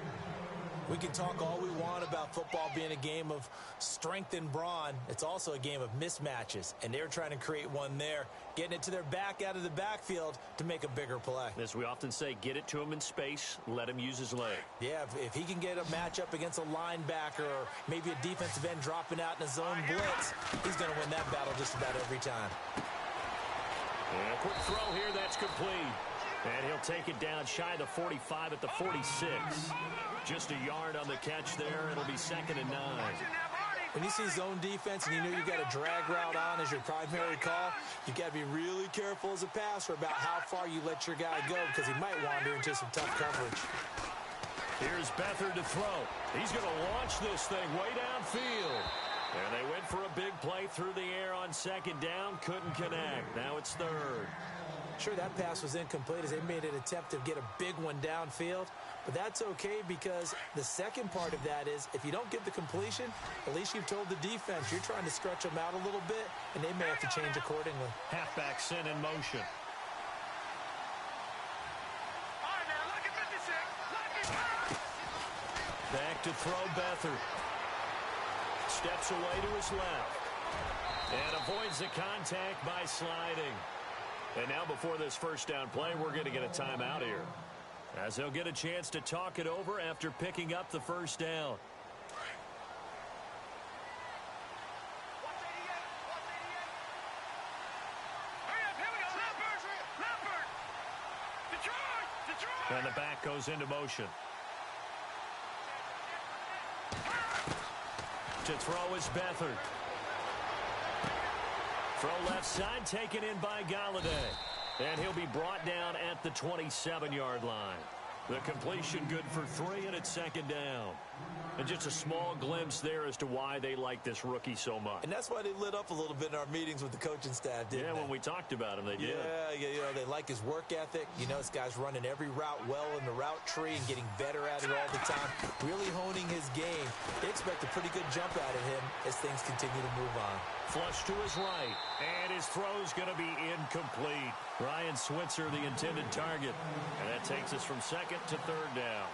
We can talk all we want about football being a game of strength and brawn. It's also a game of mismatches, and they're trying to create one there, getting it to their back out of the backfield to make a bigger play. As we often say, get it to him in space, let him use his leg. Yeah, if he can get a matchup against a linebacker or maybe a defensive end dropping out in a zone blitz, he's going to win that battle just about every time. And a quick throw here, that's complete. And he'll take it down shy of the 45 at the 46. Just a yard on the catch there. It'll be 2nd and 9. When you see zone defense and you know you've got a drag route on as your primary call, you've got to be really careful as a passer about how far you let your guy go because he might wander into some tough coverage. Here's Beathard to throw. He's going to launch this thing way downfield. And they went for a big play through the air on 2nd down. Couldn't connect. Now it's 3rd. Sure, that pass was incomplete as they made an attempt to get a big one downfield. But that's okay because the second part of that is if you don't get the completion, at least you've told the defense you're trying to stretch them out a little bit, and they may have to change accordingly. Halfback sent in motion. Back to throw Beathard. Steps away to his left. And avoids the contact by sliding. And now before this first down play, we're going to get a timeout here, as they'll get a chance to talk it over after picking up the first down. And the back goes into motion. To throw is Beathard. Throw left side, taken in by Galladay. And he'll be brought down at the 27-yard line. The completion good for 3, and it's 2nd down. And just a small glimpse there as to why they like this rookie so much. And that's why they lit up a little bit in our meetings with the coaching staff, didn't they? Yeah, when we talked about him, they did. Yeah, you know, they like his work ethic. You know, this guy's running every route well in the route tree and getting better at it all the time, really honing his game. They expect a pretty good jump out of him as things continue to move on. Flush to his right, and his throw's going to be incomplete. Ryan Switzer, the intended target. And that takes us from 2nd to 3rd down.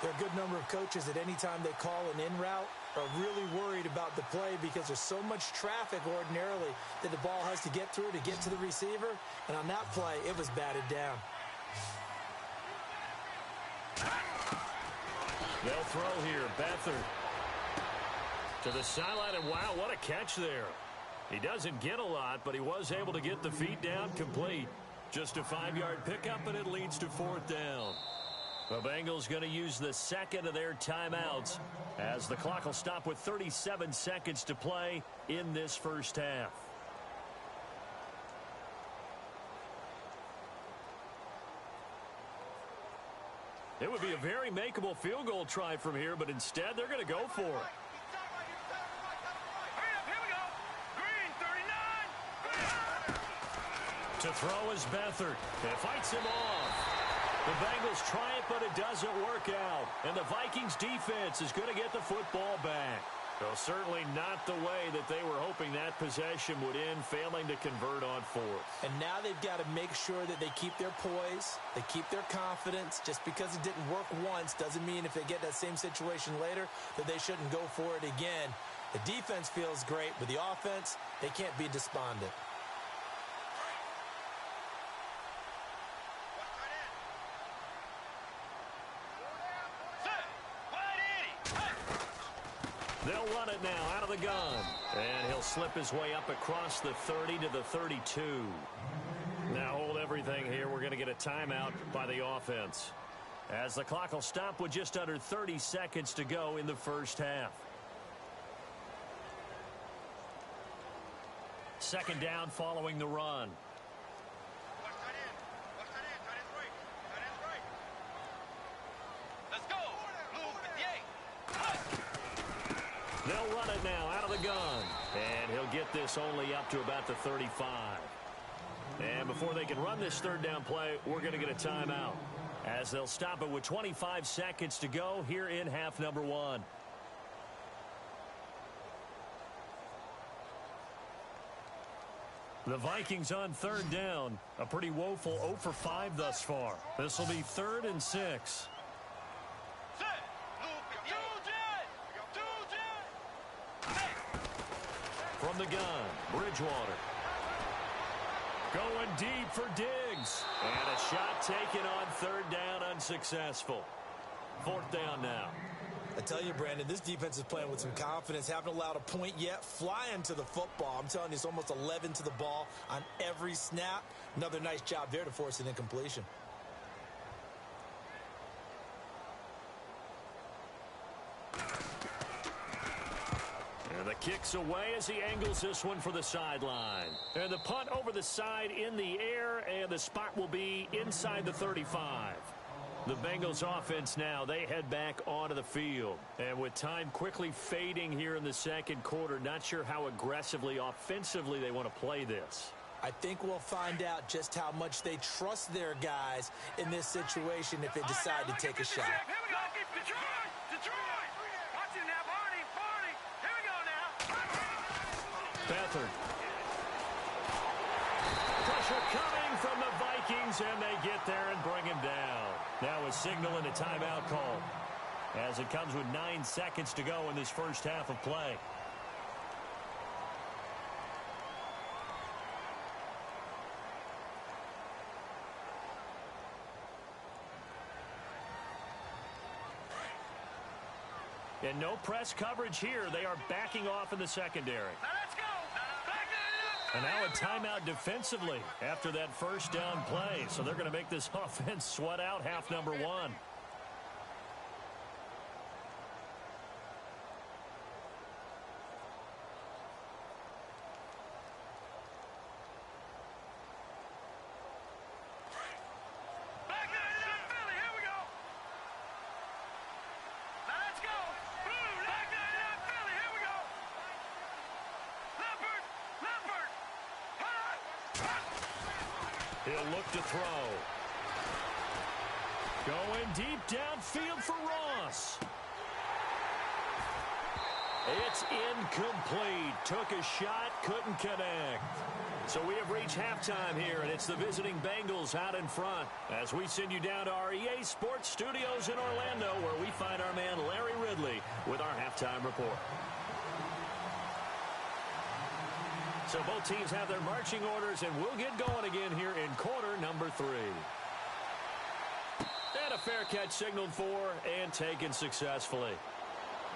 There are a good number of coaches at any time they call an in route are really worried about the play because there's so much traffic ordinarily that the ball has to get through to get to the receiver. And on that play, it was batted down. They'll throw here. Beathard to the sideline, and wow, what a catch there. He doesn't get a lot, but he was able to get the feet down complete. Just a 5-yard pickup, and it leads to 4th down. The Bengals going to use the 2nd of their timeouts as the clock will stop with 37 seconds to play in this first half. It would be a very makeable field goal try from here, but instead they're going to go for it. To throw is Beathard. And fights him off. The Bengals try it, but it doesn't work out. And the Vikings defense is going to get the football back. So certainly not the way that they were hoping that possession would end, failing to convert on 4th. And now they've got to make sure that they keep their poise, they keep their confidence. Just because it didn't work once doesn't mean if they get that same situation later that they shouldn't go for it again. The defense feels great, but the offense, they can't be despondent. They'll run it now out of the gun. And he'll slip his way up across the 30 to the 32. Now hold everything here. We're going to get a timeout by the offense, as the clock will stop with just under 30 seconds to go in the first half. 2nd down following the run. They'll run it now out of the gun. And he'll get this only up to about the 35. And before they can run this 3rd down play, we're going to get a timeout, as they'll stop it with 25 seconds to go here in half number 1. The Vikings on third down. A pretty woeful 0 for 5 thus far. This will be 3rd and 6. From the gun, Bridgewater. Going deep for Diggs. And a shot taken on third down, unsuccessful. 4th down now. I tell you, Brandon, this defense is playing with some confidence. Haven't allowed a point yet. Flying to the football. I'm telling you, it's almost 11 to the ball on every snap. Another nice job there to force an incompletion. And the kick's away as he angles this one for the sideline. And the punt over the side in the air, and the spot will be inside the 35. The Bengals offense now, they head back onto the field. And with time quickly fading here in the second quarter, not sure how aggressively, offensively they want to play this. I think we'll find out just how much they trust their guys in this situation if they decide to take a shot. Here we go. Detroit. Watch it now, Barney. Here we go now. Beathard. Pressure coming from the Vikings, and they get there and bring him down. Now a signal and a timeout call as it comes with 9 seconds to go in this first half of play. And no press coverage here. They are backing off in the secondary. Now let's go. And now a timeout defensively after that first down play. So they're going to make this offense sweat out half number 1. Back there, Philly. Here we go. Now let's go. Back there, Philly. Here we go. Leopard. He'll look to throw. Going deep downfield for Ross. It's incomplete. Took a shot, couldn't connect. So we have reached halftime here, and it's the visiting Bengals out in front as we send you down to our EA Sports Studios in Orlando, where we find our man Larry Ridley with our halftime report. So both teams have their marching orders, and we'll get going again here in quarter number 3. And a fair catch signaled for and taken successfully.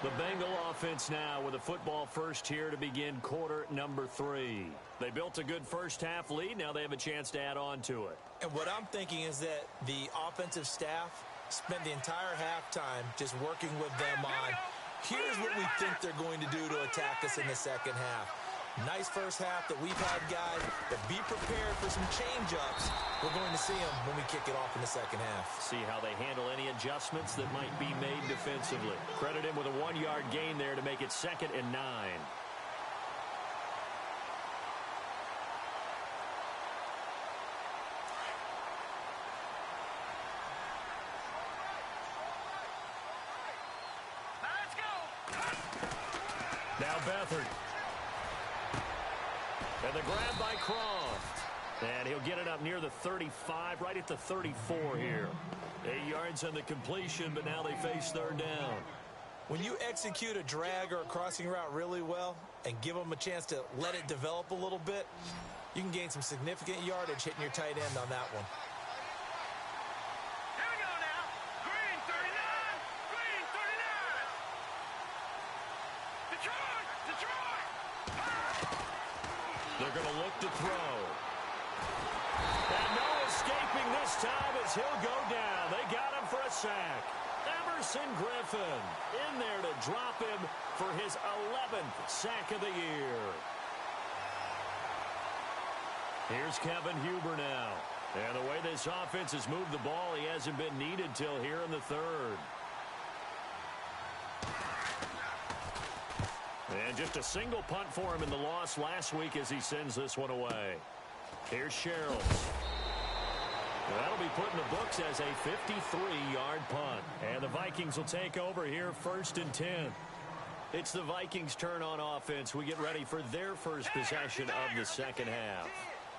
The Bengal offense now with a football first here to begin quarter number 3. They built a good first half lead. Now they have a chance to add on to it. And what I'm thinking is that the offensive staff spent the entire halftime just working with them on, here's what we think they're going to do to attack us in the second half. Nice first half that we've had, guys, but be prepared for some change-ups. We're going to see them when we kick it off in the second half. See how they handle any adjustments that might be made defensively. Credit him with a 1-yard gain there to make it 2nd and 9. Let's go. Now Beathard. And the grab by Croft. And he'll get it up near the 35, right at the 34 here. 8 yards on the completion, but now they face third down. When you execute a drag or a crossing route really well and give them a chance to let it develop a little bit, you can gain some significant yardage hitting your tight end on that one. Here we go now. Green 39. Green 39. Detroit. They're going to look to throw. And no escaping this time as he'll go down. They got him for a sack. Emerson Griffin in there to drop him for his 11th sack of the year. Here's Kevin Huber now. And the way this offense has moved the ball, he hasn't been needed till here in the third. And just a single punt for him in the loss last week as he sends this one away. Here's Sherrill. That'll be put in the books as a 53-yard punt. And the Vikings will take over here 1st and 10. It's the Vikings' turn on offense. We get ready for their first possession of the second half.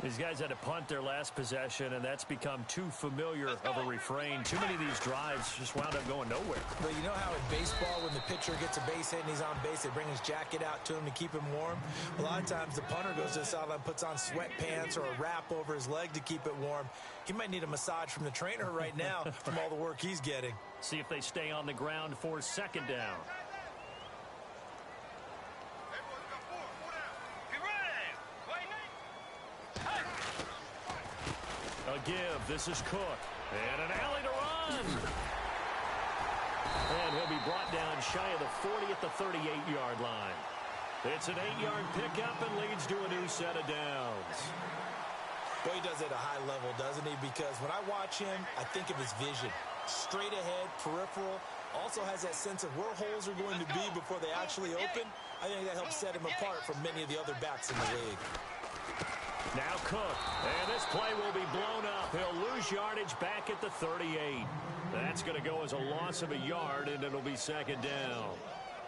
These guys had to punt their last possession, and that's become too familiar of a refrain. Too many of these drives just wound up going nowhere. But you know how in baseball, when the pitcher gets a base hit and he's on base, they bring his jacket out to him to keep him warm? A lot of times the punter goes to the sideline, puts on sweatpants or a wrap over his leg to keep it warm. He might need a massage from the trainer right now from all the work he's getting. See if they stay on the ground for second down. A give. This is Cook. And an alley to run. And he'll be brought down shy of the 40 at the 38-yard line. It's an 8-yard pickup and leads to a new set of downs. Boy, he does it at a high level, doesn't he? Because when I watch him, I think of his vision. Straight ahead, peripheral. Also has that sense of where holes are going to be before they actually open. I think that helps set him apart from many of the other backs in the league. Now Cook, and this play will be blown up. He'll lose yardage back at the 38. That's going to go as a loss of a yard, and it'll be second down.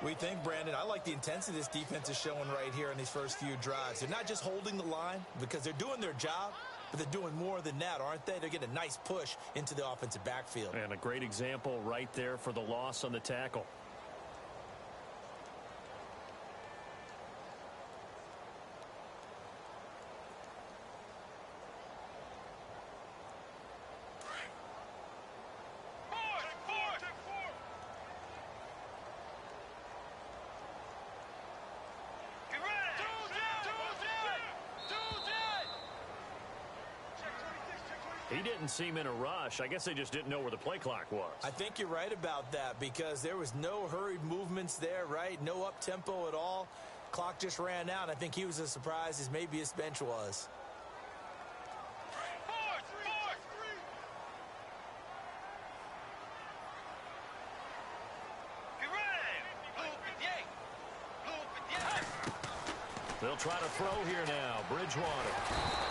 We think, Brandon, I like the intensity this defense is showing right here in these first few drives. They're not just holding the line because they're doing their job, but they're doing more than that, aren't they? They're getting a nice push into the offensive backfield. And a great example right there for the loss on the tackle. He didn't seem in a rush. I guess they just didn't know where the play clock was. I think you're right about that because there was no hurried movements there, right? No up-tempo at all. Clock just ran out. I think he was as surprised as maybe his bench was. They'll try to throw here now. Bridgewater.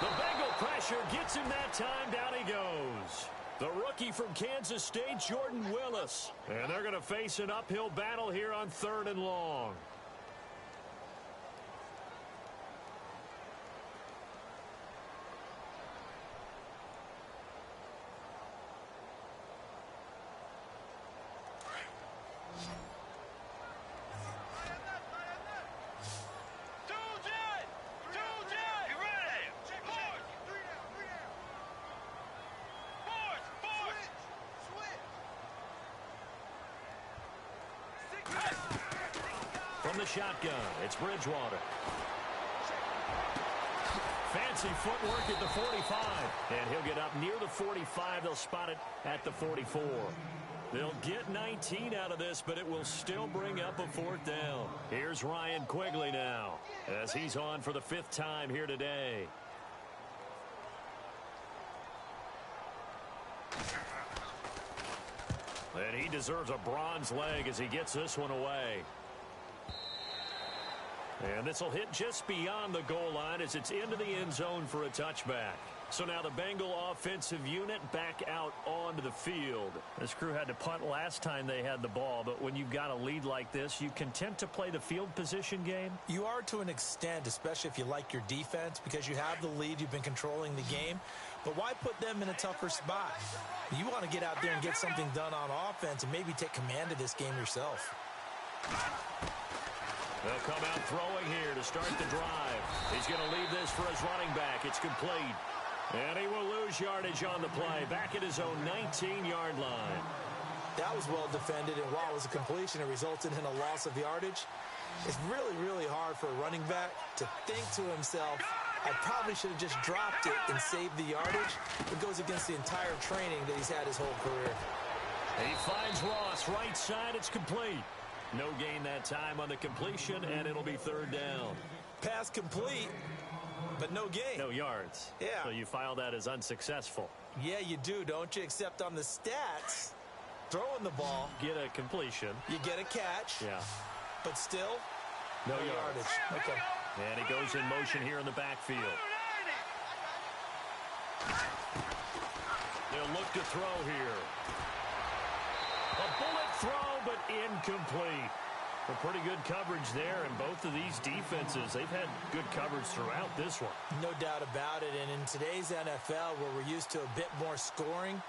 The Bengal pressure gets him that time. Down he goes. The rookie from Kansas State, Jordan Willis. And they're going to face an uphill battle here on 3rd and long. From the shotgun, it's Bridgewater. Fancy footwork at the 45. And he'll get up near the 45. They'll spot it at the 44. They'll get 19 out of this, but it will still bring up a 4th down. Here's Ryan Quigley now, as he's on for the 5th time here today. And he deserves a bronze leg as he gets this one away. And this will hit just beyond the goal line as it's into the end zone for a touchback. So now the Bengal offensive unit back out onto the field. This crew had to punt last time they had the ball, but when you've got a lead like this, you content to play the field position game? You are to an extent, especially if you like your defense, because you have the lead, you've been controlling the game. But why put them in a tougher spot? You want to get out there and get something done on offense and maybe take command of this game yourself. They'll come out throwing here to start the drive. He's going to leave this for his running back. It's complete. And he will lose yardage on the play. Back at his own 19-yard line. That was well defended, and while it was a completion, it resulted in a loss of yardage. It's really, really hard for a running back to think to himself, I probably should have just dropped it and saved the yardage. It goes against the entire training that he's had his whole career. He finds Ross right side. It's complete. No gain that time on the completion, and it'll be 3rd down. Pass complete, but no gain. No yards. Yeah. So you file that as unsuccessful. Yeah, you do, don't you? Except on the stats, throwing the ball. Get a completion. You get a catch. Yeah. But still, no yardage. Okay. And he goes in motion here in the backfield. They'll look to throw here. A bullet throw, but incomplete. Well, pretty good coverage there, and both of these defenses, they've had good coverage throughout this one. No doubt about it, and in today's NFL, where we're used to a bit more scoring,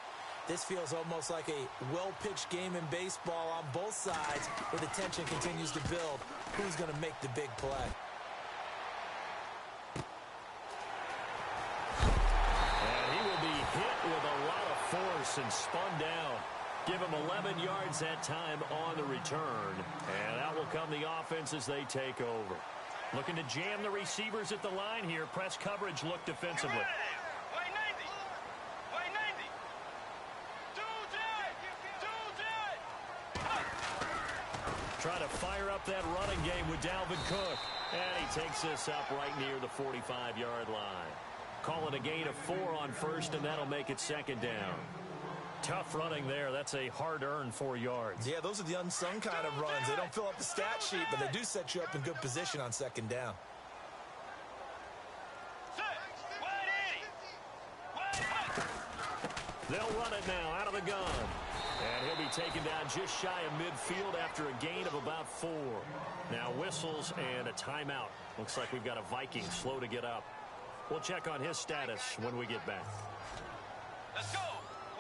this feels almost like a well-pitched game in baseball on both sides, where the tension continues to build. Who's going to make the big play? And he will be hit with a lot of force and spun down. Give him 11 yards that time on the return. And out will come the offense as they take over. Looking to jam the receivers at the line here. Press coverage look defensively. Way 90. Way 90. Do that. Trying to fire up that running game with Dalvin Cook. And he takes this up right near the 45-yard line. Call it a gain of 4 on first, and that'll make it second down. Tough running there. That's a hard-earned 4 yards. Yeah, those are the unsung kind of runs. They don't fill up the stat sheet, but they do set you up in good position on second down. They'll run it now out of the gun. And he'll be taken down just shy of midfield after a gain of about 4. Now whistles and a timeout. Looks like we've got a Viking slow to get up. We'll check on his status when we get back. Let's go.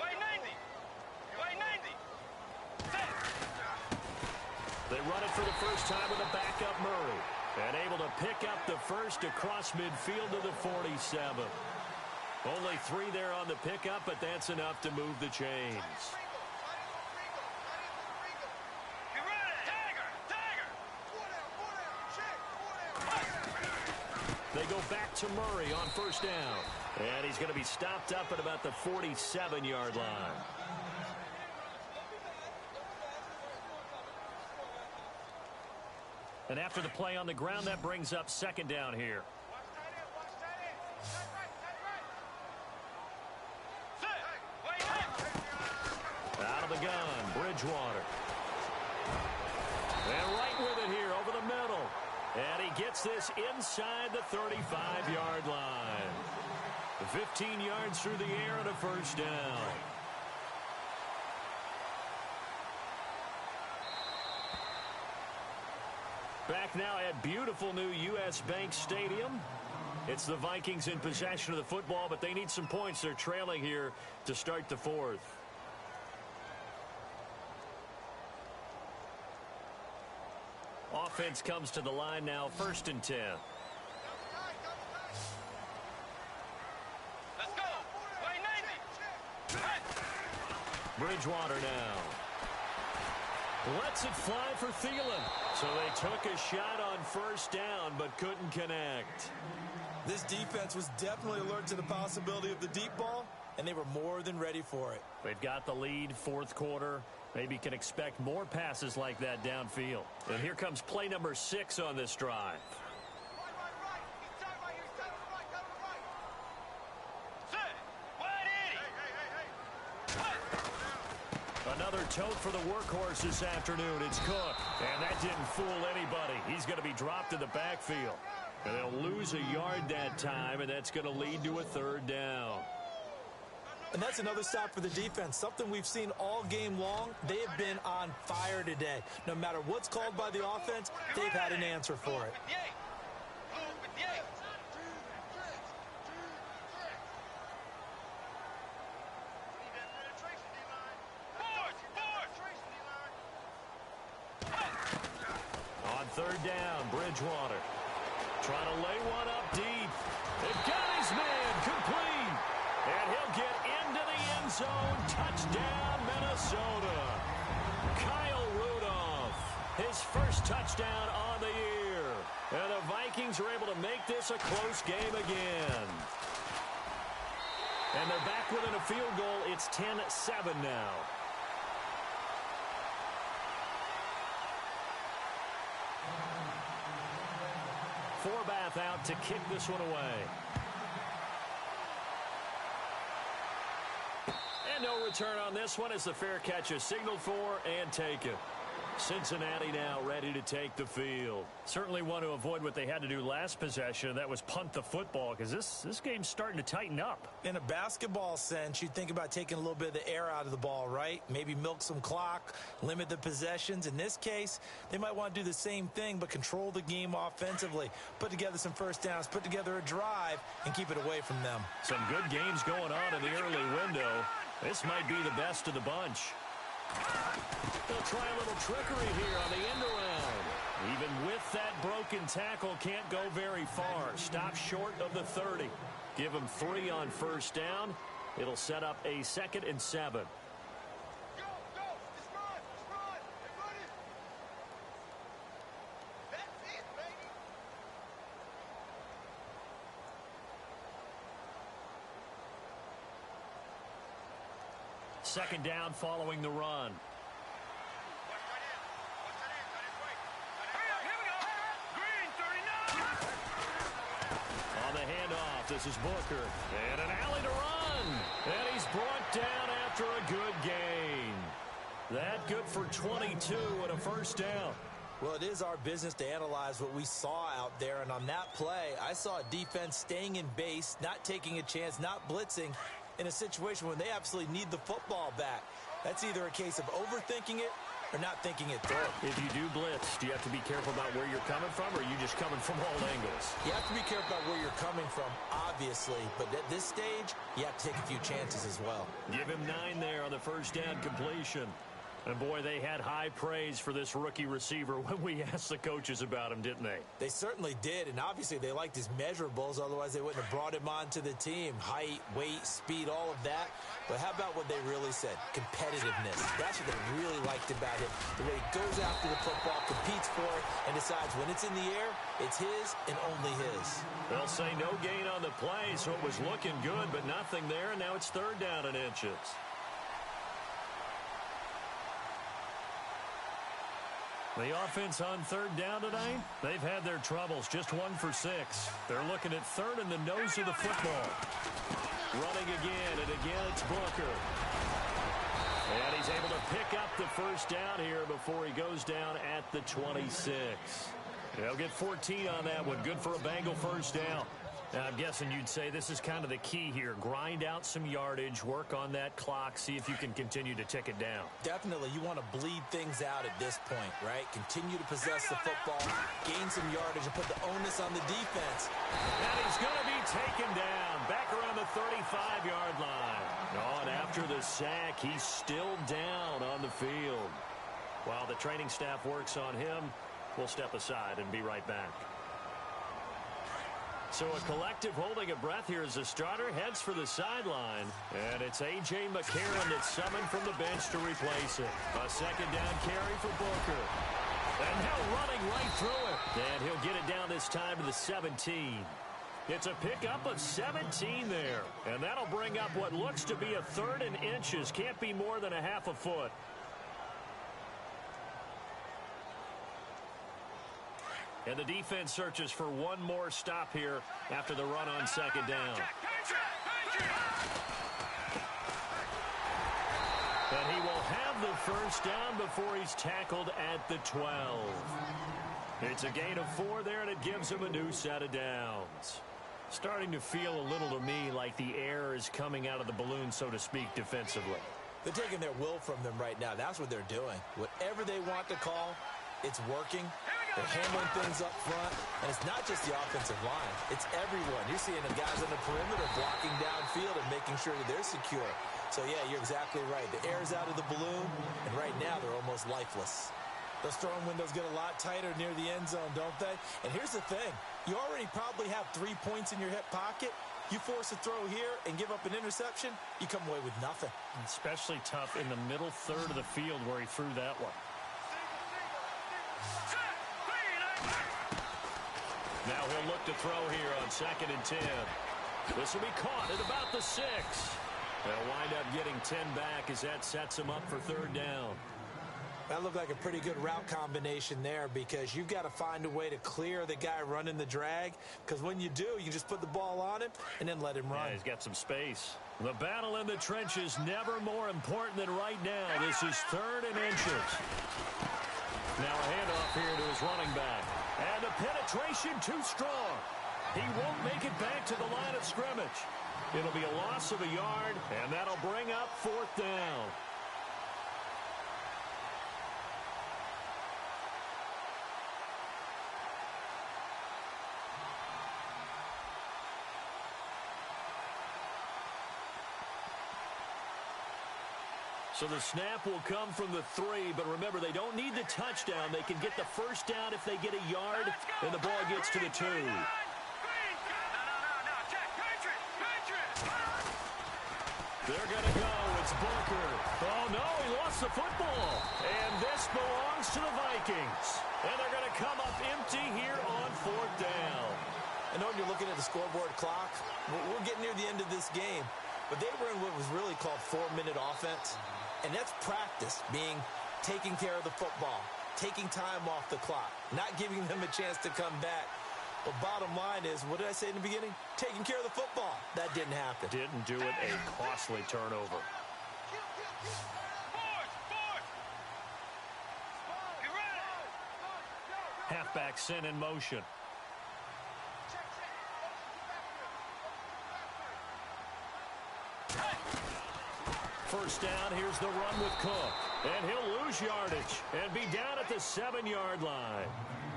Way 90. Way 90. They run it for the first time with a backup Murray. And able to pick up the first across midfield to the 47. Only 3 there on the pickup, but that's enough to move the chains. They go back to Murray on first down. And he's going to be stopped up at about the 47-yard line. And after the play on the ground, that brings up second down here. Out of the gun, Bridgewater. And right with it here over the middle. And he gets this inside the 35-yard line. 15 yards through the air and a first down. Back now at beautiful new U.S. Bank Stadium. It's the Vikings in possession of the football, but they need some points. They're trailing here to start the fourth. Offense comes to the line now, 1st and 10. Let's go. Way 90. Bridgewater now. Lets it fly for Thielen. So they took a shot on first down, but couldn't connect. This defense was definitely alert to the possibility of the deep ball, and they were more than ready for it. They've got the lead, 4th quarter. Maybe can expect more passes like that downfield. And here comes play number 6 on this drive. Another tote for the workhorse this afternoon. It's Cook. And that didn't fool anybody. He's going to be dropped in the backfield. And they'll lose a yard that time, and that's going to lead to a 3rd down. And that's another stop for the defense. Something we've seen all game long. They have been on fire today. No matter what's called by the offense, they've had an answer for it. On 3rd down, Bridgewater. Trying to lay one up deep. They've got his man complete. And he'll get into the end zone. Touchdown, Minnesota. Kyle Rudolph, his first touchdown on the year. And the Vikings are able to make this a close game again. And they're back within a field goal. It's 10-7 now. Forbath out to kick this one away. And no return on this one as the fair catch is signaled for and taken. Cincinnati now ready to take the field. Certainly want to avoid what they had to do last possession, and that was punt the football, because this game's starting to tighten up. In a basketball sense, you think about taking a little bit of the air out of the ball, right? Maybe milk some clock, limit the possessions. In this case, they might want to do the same thing, but control the game offensively. Put together some first downs, put together a drive, and keep it away from them. Some good games going on in the early window. This might be the best of the bunch. They'll try a little trickery here on the end around. Even with that broken tackle, can't go very far. Stop short of the 30. Give him 3 on first down. It'll set up a 2nd and 7. Go! Just run! They're running! That's it, baby! Second down following the run. On the handoff, this is Booker. And an alley to run. And he's brought down after a good gain. That good for 22 and a first down. Well, it is our business to analyze what we saw out there, and on that play, I saw a defense staying in base, not taking a chance, not blitzing, in a situation when they absolutely need the football back. That's either a case of overthinking it or not thinking it through. If you do blitz, do you have to be careful about where you're coming from, or are you just coming from all angles? You have to be careful about where you're coming from, obviously, but at this stage, you have to take a few chances as well. Give him 9 there on the first down completion. And, boy, they had high praise for this rookie receiver when we asked the coaches about him, didn't they? They certainly did, and obviously they liked his measurables. Otherwise, they wouldn't have brought him onto the team. Height, weight, speed, all of that. But how about what they really said? Competitiveness. That's what they really liked about him. The way he goes after the football, competes for it, and decides when it's in the air, it's his and only his. They'll say no gain on the play, so it was looking good, but nothing there, and now it's 3rd down and inches. The offense on 3rd down tonight, they've had their troubles, just 1 for 6. They're looking at 3rd in the nose of the football. Running again, and again it's Booker. And he's able to pick up the first down here before he goes down at the 26. They'll get 14 on that one. Good for a Bengal first down. Now, I'm guessing you'd say this is kind of the key here. Grind out some yardage, work on that clock, see if you can continue to tick it down. Definitely, you want to bleed things out at this point, right? Continue to possess the football, gain some yardage, and put the onus on the defense. And he's going to be taken down, back around the 35-yard line. Oh, and after the sack, he's still down on the field. While the training staff works on him, we'll step aside and be right back. So a collective holding of breath here as the starter heads for the sideline. And it's A.J. McCarron that's summoned from the bench to replace him. A 2nd down carry for Booker. And now running right through it. And he'll get it down this time to the 17. It's a pickup of 17 there. And that'll bring up what looks to be a 3rd and inches. Can't be more than a half a foot. And the defense searches for one more stop here after the run on 2nd down. And he will have the first down before he's tackled at the 12. It's a gain of 4 there, and it gives him a new set of downs. Starting to feel a little to me like the air is coming out of the balloon, so to speak, defensively. They're taking their will from them right now. That's what they're doing. Whatever they want to call, it's working. They're handling things up front, and it's not just the offensive line. It's everyone. You're seeing the guys on the perimeter blocking downfield and making sure that they're secure. So, yeah, you're exactly right. The air's out of the balloon, and right now they're almost lifeless. Those throwing windows get a lot tighter near the end zone, don't they? And here's the thing. You already probably have 3 points in your hip pocket. You force a throw here and give up an interception, you come away with nothing. Especially tough in the middle 3rd of the field where he threw that one. Now he'll look to throw here on 2nd and 10. This will be caught at about the 6. They'll wind up getting 10 back as that sets him up for 3rd down. That looked like a pretty good route combination there, because you've got to find a way to clear the guy running the drag, because when you do, you just put the ball on him and then let him run. Yeah, he's got some space. The battle in the trenches never more important than right now. This is 3rd and inches. Now a handoff here to his running back. And the penetration too strong. He won't make it back to the line of scrimmage. It'll be a loss of a yard, and that'll bring up 4th down. So the snap will come from the 3, but remember, they don't need the touchdown. They can get the first down if they get a yard, and the ball gets to the 2. They're going to go. It's Booker. Oh, no, he lost the football. And this belongs to the Vikings. And they're going to come up empty here on 4th down. I know when you're looking at the scoreboard clock, we're getting near the end of this game. But they were in what was really called 4-minute offense. And that's practice, being taking care of the football, taking time off the clock, not giving them a chance to come back. But bottom line is, what did I say in the beginning? Taking care of the football. That didn't happen. Didn't do it. A costly turnover. Halfback sent in motion. First down, here's the run with Cook. And he'll lose yardage and be down at the 7-yard line.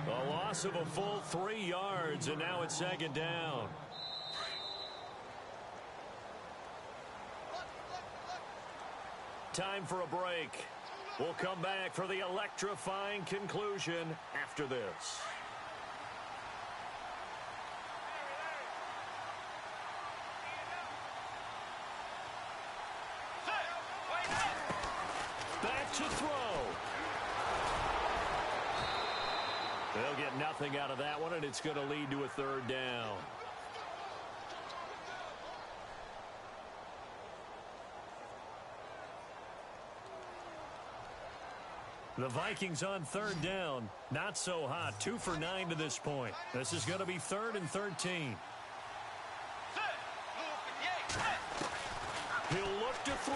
A loss of a full 3 yards, and now it's 2nd down. Time for a break. We'll come back for the electrifying conclusion after this. Back to throw. They'll get nothing out of that one, and it's going to lead to a 3rd down. The Vikings on 3rd down. Not so hot. 2 for 9 to this point. This is going to be 3rd and 13. He'll look to throw.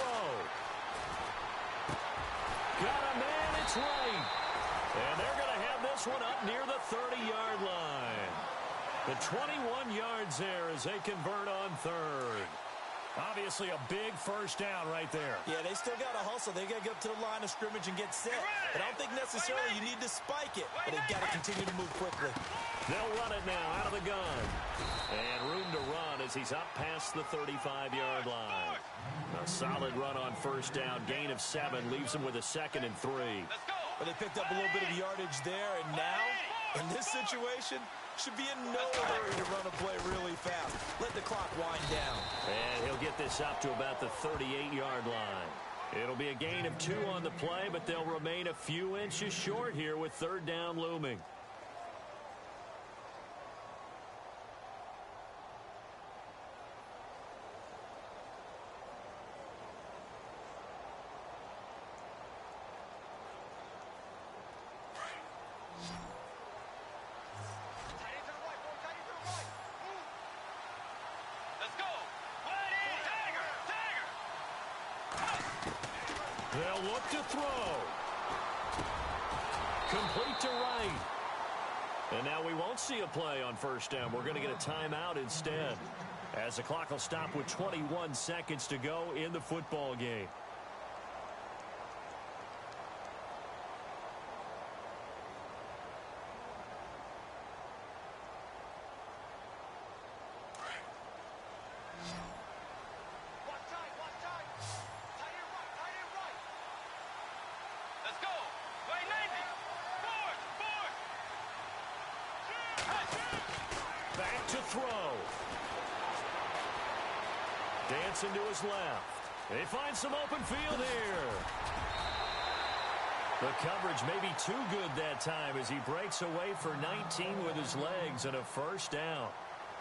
Got a man, it's right. And they're going to have this one up near the 30-yard line. The 21 yards there as they convert on 3rd. Obviously a big first down right there. Yeah, they still got to hustle. They got to get up to the line of scrimmage and get set. But I don't think necessarily you need to spike it, but they've got to continue to move quickly. They'll run it now out of the gun. And room to run as he's up past the 35-yard line. A solid run on first down. Gain of 7 leaves him with a 2nd and 3. But they picked up a little bit of yardage there, and now, in this situation, should be in no hurry to run a play really fast. Let the clock wind down. And he'll get this up to about the 38-yard line. It'll be a gain of 2 on the play, but they'll remain a few inches short here with 3rd down looming. They'll look to throw. Complete to right. And now we won't see a play on first down. We're going to get a timeout instead, as the clock will stop with 21 seconds to go in the football game. Back to throw. Dancing to his left. They find some open field here. The coverage may be too good that time as he breaks away for 19 with his legs and a first down.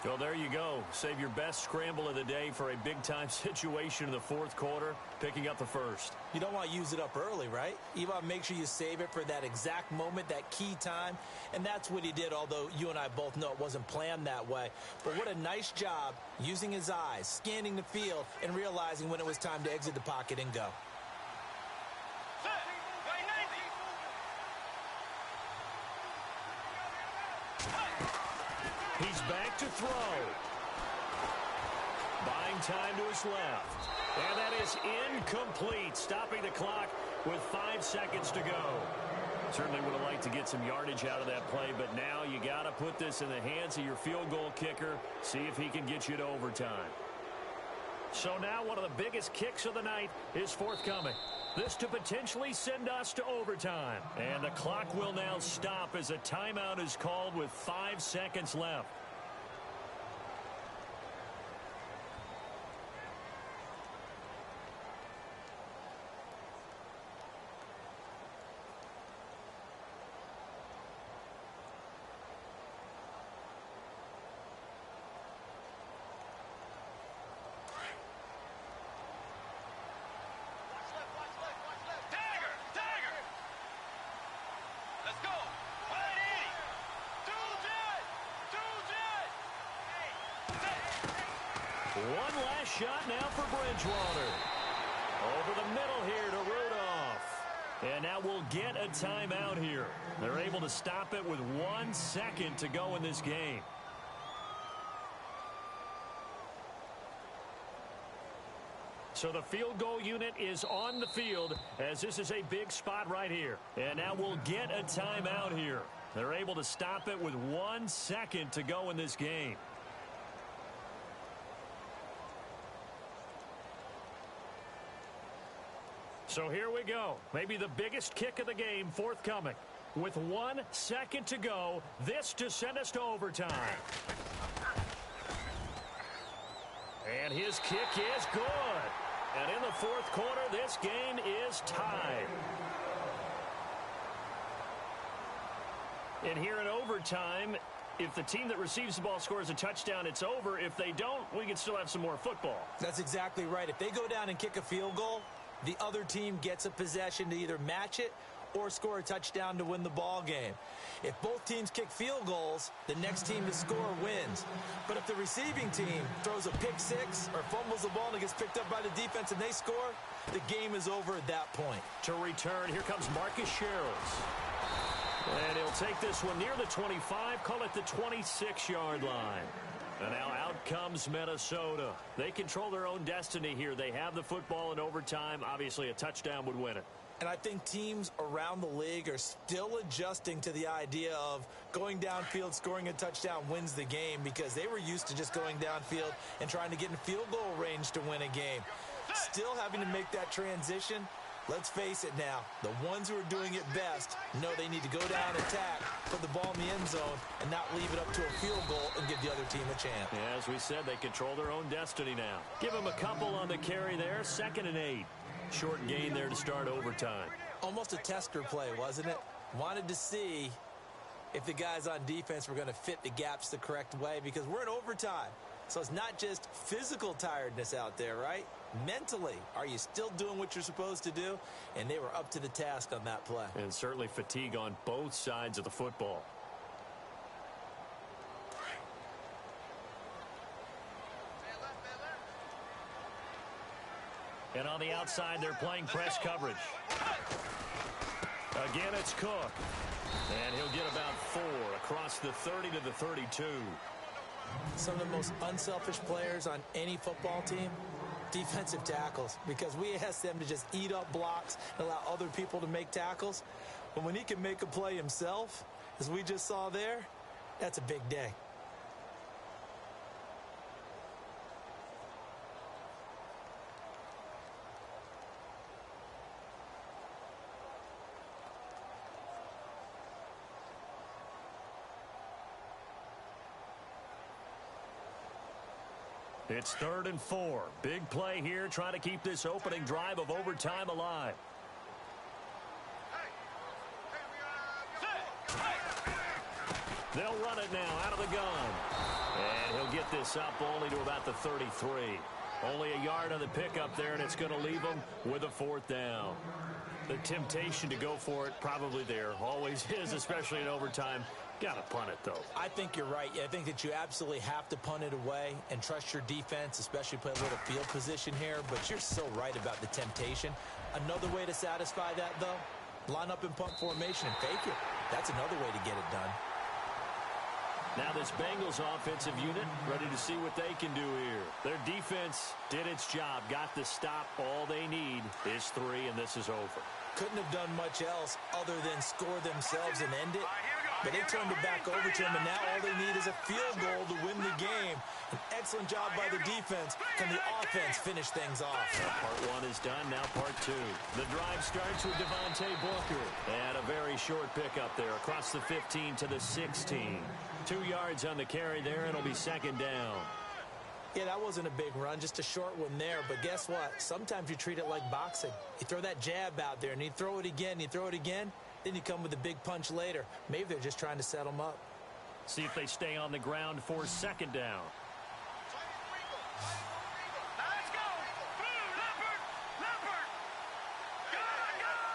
So there you go. Save your best scramble of the day for a big-time situation in the 4th quarter, picking up the first. You don't want to use it up early, right? You want to make sure you save it for that exact moment, that key time. And that's what he did, although you and I both know it wasn't planned that way. But what a nice job using his eyes, scanning the field, and realizing when it was time to exit the pocket and go. to throw. Buying time to his left. And that is incomplete, stopping the clock with 5 seconds to go. Certainly would have liked to get some yardage out of that play, but now you got to put this in the hands of your field goal kicker, see if he can get you to overtime. So now one of the biggest kicks of the night is forthcoming. This to potentially send us to overtime. And the clock will now stop as a timeout is called with 5 seconds left. One last shot now for Bridgewater. Over the middle here to Rudolph. And now we'll get a timeout here. They're able to stop it with 1 second to go in this game. So the field goal unit is on the field as this is a big spot right here. And now we'll get a timeout here. They're able to stop it with 1 second to go in this game. So here we go. Maybe the biggest kick of the game forthcoming. With 1 second to go, this to send us to overtime. And his kick is good. And in the fourth quarter, this game is tied. And here in overtime, if the team that receives the ball scores a touchdown, it's over. If they don't, we can still have some more football. That's exactly right. If they go down and kick a field goal, the other team gets a possession to either match it or score a touchdown to win the ball game. If both teams kick field goals, the next team to score wins. But if the receiving team throws a pick six or fumbles the ball and it gets picked up by the defense and they score, the game is over at that point. To return, here comes Marcus Sherrills. And he'll take this one near the 25, call it the 26-yard line. And now out comes Minnesota. They control their own destiny here. They have the football in overtime. Obviously, a touchdown would win it. And I think teams around the league are still adjusting to the idea of going downfield, scoring a touchdown wins the game because they were used to just going downfield and trying to get in field goal range to win a game. Still having to make that transition. Let's face it now, the ones who are doing it best know they need to go down, attack, put the ball in the end zone, and not leave it up to a field goal and give the other team a chance. Yeah, as we said, they control their own destiny now. Give them a couple on the carry there, 2nd and 8. Short gain there to start overtime. Almost a tester play, wasn't it? Wanted to see if the guys on defense were going to fit the gaps the correct way because we're in overtime. So it's not just physical tiredness out there, right? Mentally, are you still doing what you're supposed to do? And they were up to the task on that play. And certainly fatigue on both sides of the football. And on the outside, they're playing press coverage. Again, it's Cook. And he'll get about 4 across the 30 to the 32. Some of the most unselfish players on any football team, defensive tackles, because we ask them to just eat up blocks and allow other people to make tackles. But when he can make a play himself, as we just saw there, that's a big day. It's 3rd and 4. Big play here, trying to keep this opening drive of overtime alive. They'll run it now out of the gun. And he'll get this up only to about the 33. Only a yard on the pickup there, and it's going to leave him with a 4th down. The temptation to go for it probably there. Always is, especially in overtime. Got to punt it, though. I think you're right. I think that you absolutely have to punt it away and trust your defense, especially play a little field position here. But you're so right about the temptation. Another way to satisfy that, though, line up in punt formation and fake it. That's another way to get it done. Now this Bengals offensive unit ready to see what they can do here. Their defense did its job, got the stop. All they need is 3, and this is over. Couldn't have done much else other than score themselves and end it. But they turned it back over to him, and now all they need is a field goal to win the game. An excellent job by the defense. Can the offense finish things off? Part 1 is done, now part 2. The drive starts with Devontae Booker. And a very short pickup there across the 15 to the 16. 2 yards on the carry there, and it'll be second down. Yeah, that wasn't a big run, just a short one there. But guess what? Sometimes you treat it like boxing. You throw that jab out there, and you throw it again, then you come with a big punch later. Maybe they're just trying to set them up. See if they stay on the ground for second down. Let's go! Leopard! Leopard! Gun!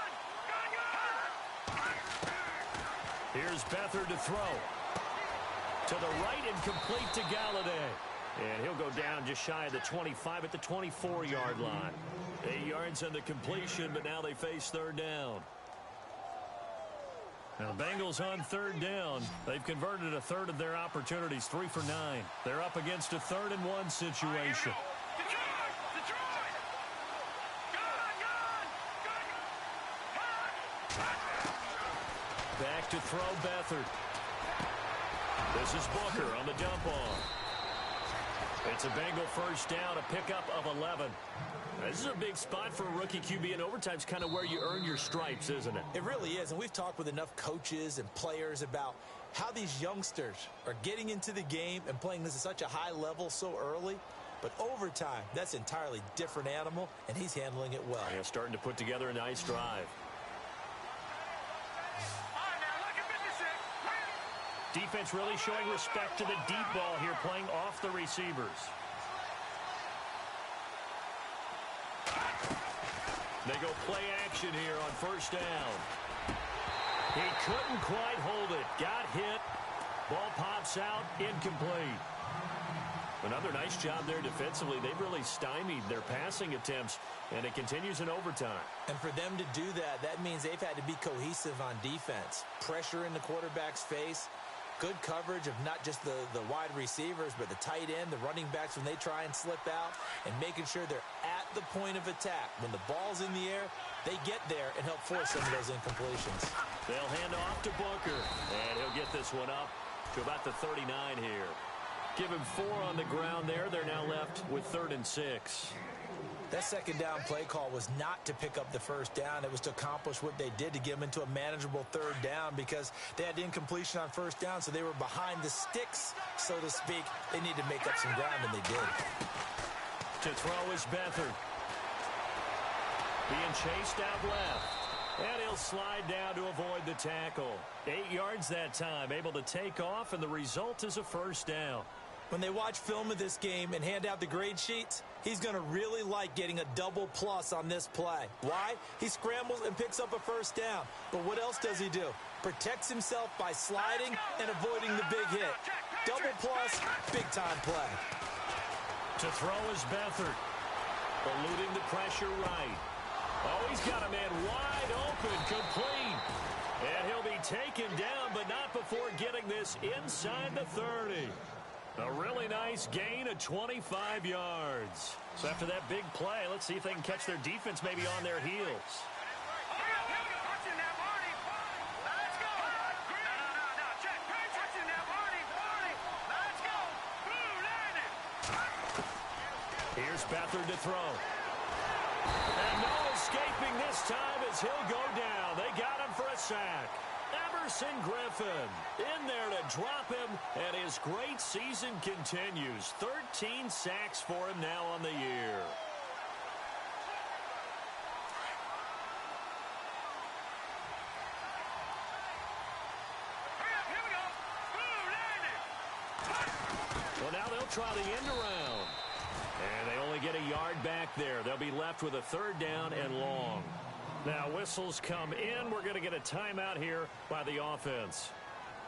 Here's Beathard to throw. To the right and complete to Galladay. And he'll go down just shy of the 25 at the 24-yard line. 8 yards on the completion, but now they face third down. Now, the Bengals on third down. They've converted a third of their opportunities, 3 for 9. They're up against a 3rd and 1 situation. Back to throw Beathard. This is Booker on the dump off. It's a Bengal first down, a pickup of 11. This is a big spot for a rookie QB, and overtime's kind of where you earn your stripes, isn't it? It really is, and we've talked with enough coaches and players about how these youngsters are getting into the game and playing this at such a high level so early. But overtime, that's an entirely different animal, and he's handling it well. Yeah, starting to put together a nice drive. Defense really showing respect to the deep ball here, playing off the receivers. They go play action here on first down. He couldn't quite hold it. Got hit. Ball pops out. Incomplete. Another nice job there defensively. They've really stymied their passing attempts, and it continues in overtime. And for them to do that, that means they've had to be cohesive on defense. Pressure in the quarterback's face. Good coverage of not just the wide receivers, but the tight end, the running backs when they try and slip out, and making sure they're at the point of attack. When the ball's in the air, they get there and help force some of those incompletions. They'll hand off to Booker, and he'll get this one up to about the 39 here. Give him 4 on the ground there. They're now left with 3rd and 6. That second down play call was not to pick up the first down. It was to accomplish what they did, to get them into a manageable 3rd down, because they had incompletion on first down, so they were behind the sticks, so to speak. They needed to make up some ground, and they did. To throw is Beathard. Being chased out left. And he'll slide down to avoid the tackle. 8 yards that time, able to take off, and the result is a first down. When they watch film of this game and hand out the grade sheets, he's going to really like getting a double plus on this play. Why? He scrambles and picks up a first down. But what else does he do? Protects himself by sliding and avoiding the big hit. Double plus, big-time play. To throw is Beathard. Eluding the pressure right. Oh, he's got a man wide open, complete. And he'll be taken down, but not before getting this inside the 30. A really nice gain of 25 yards. So after that big play, let's see if they can catch their defense maybe on their heels. Here's Beathard to throw. And no escaping this time as he'll go down. They got him for a sack. Emerson Griffin in there to drop him, and his great season continues. 13 sacks for him now on the year. Well, now they'll try the end around. And they only get a yard back there. They'll be left with a 3rd down and long. Now whistles come in. We're going to get a timeout here by the offense.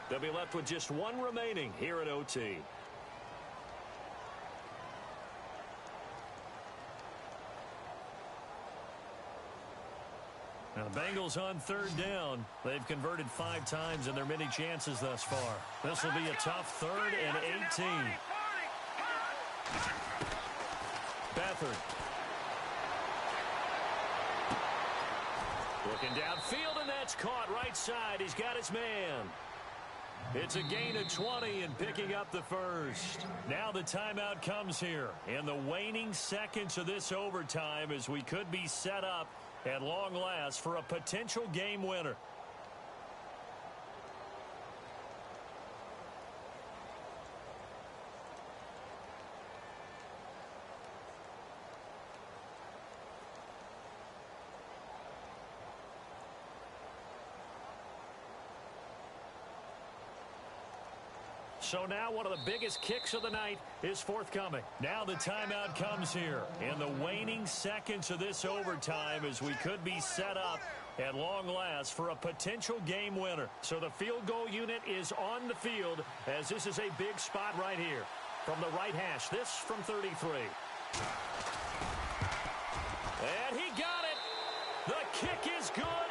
They'll be left with just 1 remaining here at OT. Now Bengals on third down. They've converted 5 times in their many chances thus far. This will be a tough 3rd and 18. Beathard. Looking downfield, and that's caught right side. He's got his man. It's a gain of 20 and picking up the first. Now the timeout comes here in the waning seconds of this overtime as we could be set up at long last for a potential game winner. So now one of the biggest kicks of the night is forthcoming. Now the timeout comes here in the waning seconds of this overtime as we could be set up at long last for a potential game winner. So the field goal unit is on the field as this is a big spot right here. From the right hash, this from 33. And he got it. The kick is good.